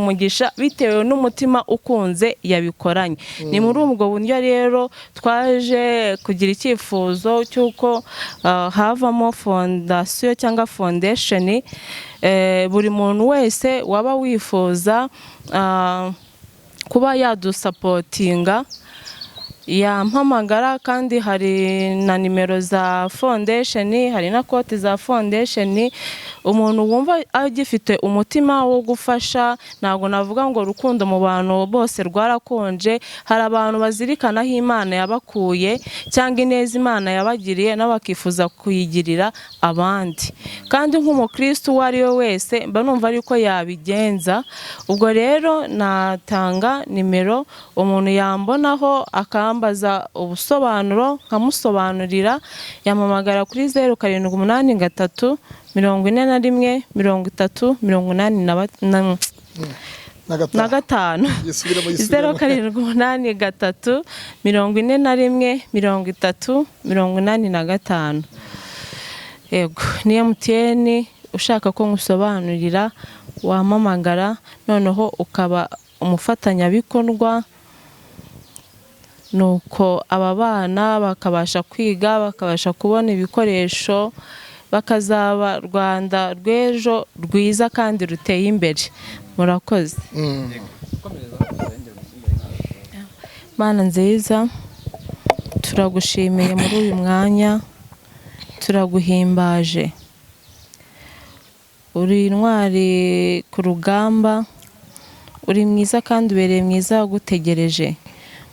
bitewe n'umutima ukunze yabikoranye ni muri ubwo buryo rero twaje kugira icyifuzo cy'uko havamo fondasiyo cyangwa foundation buri muntu wese waba wifuza kuba yadusapotinga yampamagara kandi hari na nimero za foundation hari na konti za foundation umuntu wumva agifite umutima wo gufasha ntago navuga ngo rukundo mu bantu bose rwarakonje hari abantu bazirikana aho Imana yabakuye cyangwa ineza Imana yabagiriye n'abakifuza kuyigirira abandi kandi nk'umukristo wari we wese mba numva ariko yabigenza ubwo rero natanga nimero umuntu yambonaho akambaza ubusobanuro nkamusobanurira yamamagara kuri 0783 41 30 85 0 783 41 30 85 yego ni MTN ushaka ko ngusobanurira wamamagara noneho ukaba umufatanyabikorwa, nuko aba bana bakabasha kwiga, bakabasha kubona ibikoresho, bakazaba Rwanda rw'ejo rwiza kandi ruteye imbere. Murakoze. Mana nziza, turagushimiye muri uyu mwanya, turaguhimbaje. Uri intwari ku rugamba, uri mwiza kandi ubereye mwiza wagutegereje.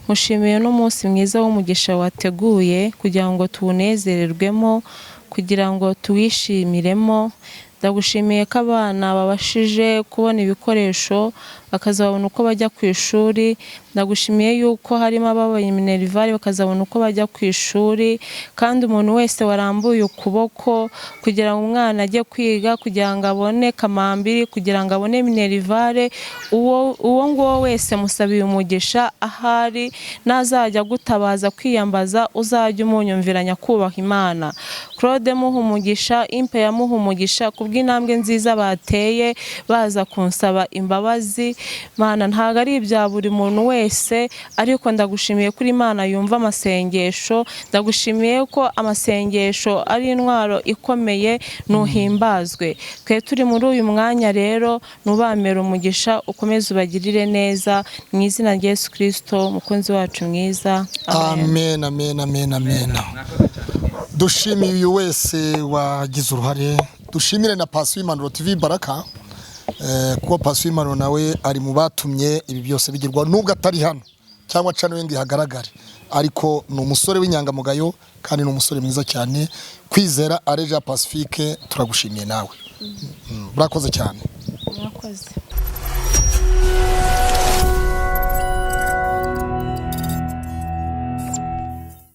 Mushimiye n'umunsi mwiza w'umugisha wateguye kugira ngo tuwunezererwemo, kugira ngo tuwishimiremo. Ndagushimiye ko abana babashije kubona ibikoresho bakazabona uko bajya ku ishuri. Ndagushimiye yuko harimo ababaye minerivare bakazabona uko bajya ku ishuri, kandi umuntu wese warambuye ukuboko kugira ngo umwana ajye kwiga, kugira ngo abone kamambiri, kugira ngo abone minerivare, uwo nguwo wese musabiye umugisha. Ahari nazajya gutabaza kwiyambaza, uzajya umunyumvira nyakubahwa Imana. Claude muha umugisha, Impe yamuha umugisha kubw'intambwe nziza bateye baza kunsaba imbabazi. Mana, ntago ari ibya buri muntu wese, ariko ndagushimiye kuri Imana yumva amasengesho. Ndagushimiye ko amasengesho ari intwaro ikomeye, nuhimbazwe. Twe turi muri uyu mwanya rero, nubamera umugisha, ukomeze ubagirire neza, mu izina rya Yesu Kristo mukunzi wacu mwiza. Amen, amen, amen, amen. Dushimiye uyu wese wagize uruhare, dushimire na Pastor Impanuro TV Baraka, kuko Pastor Impanuro nawe ari mu batumye ibi byose bigirwa, nubwo atari hano cyangwa cano yendi hagaragare, ariko ni umusore w'inyangamugayo kandi ni umusore mwiza cyane. Kwizera Areja Pacifique, turagushimiye nawe. Murakoze cyane. Murakoze.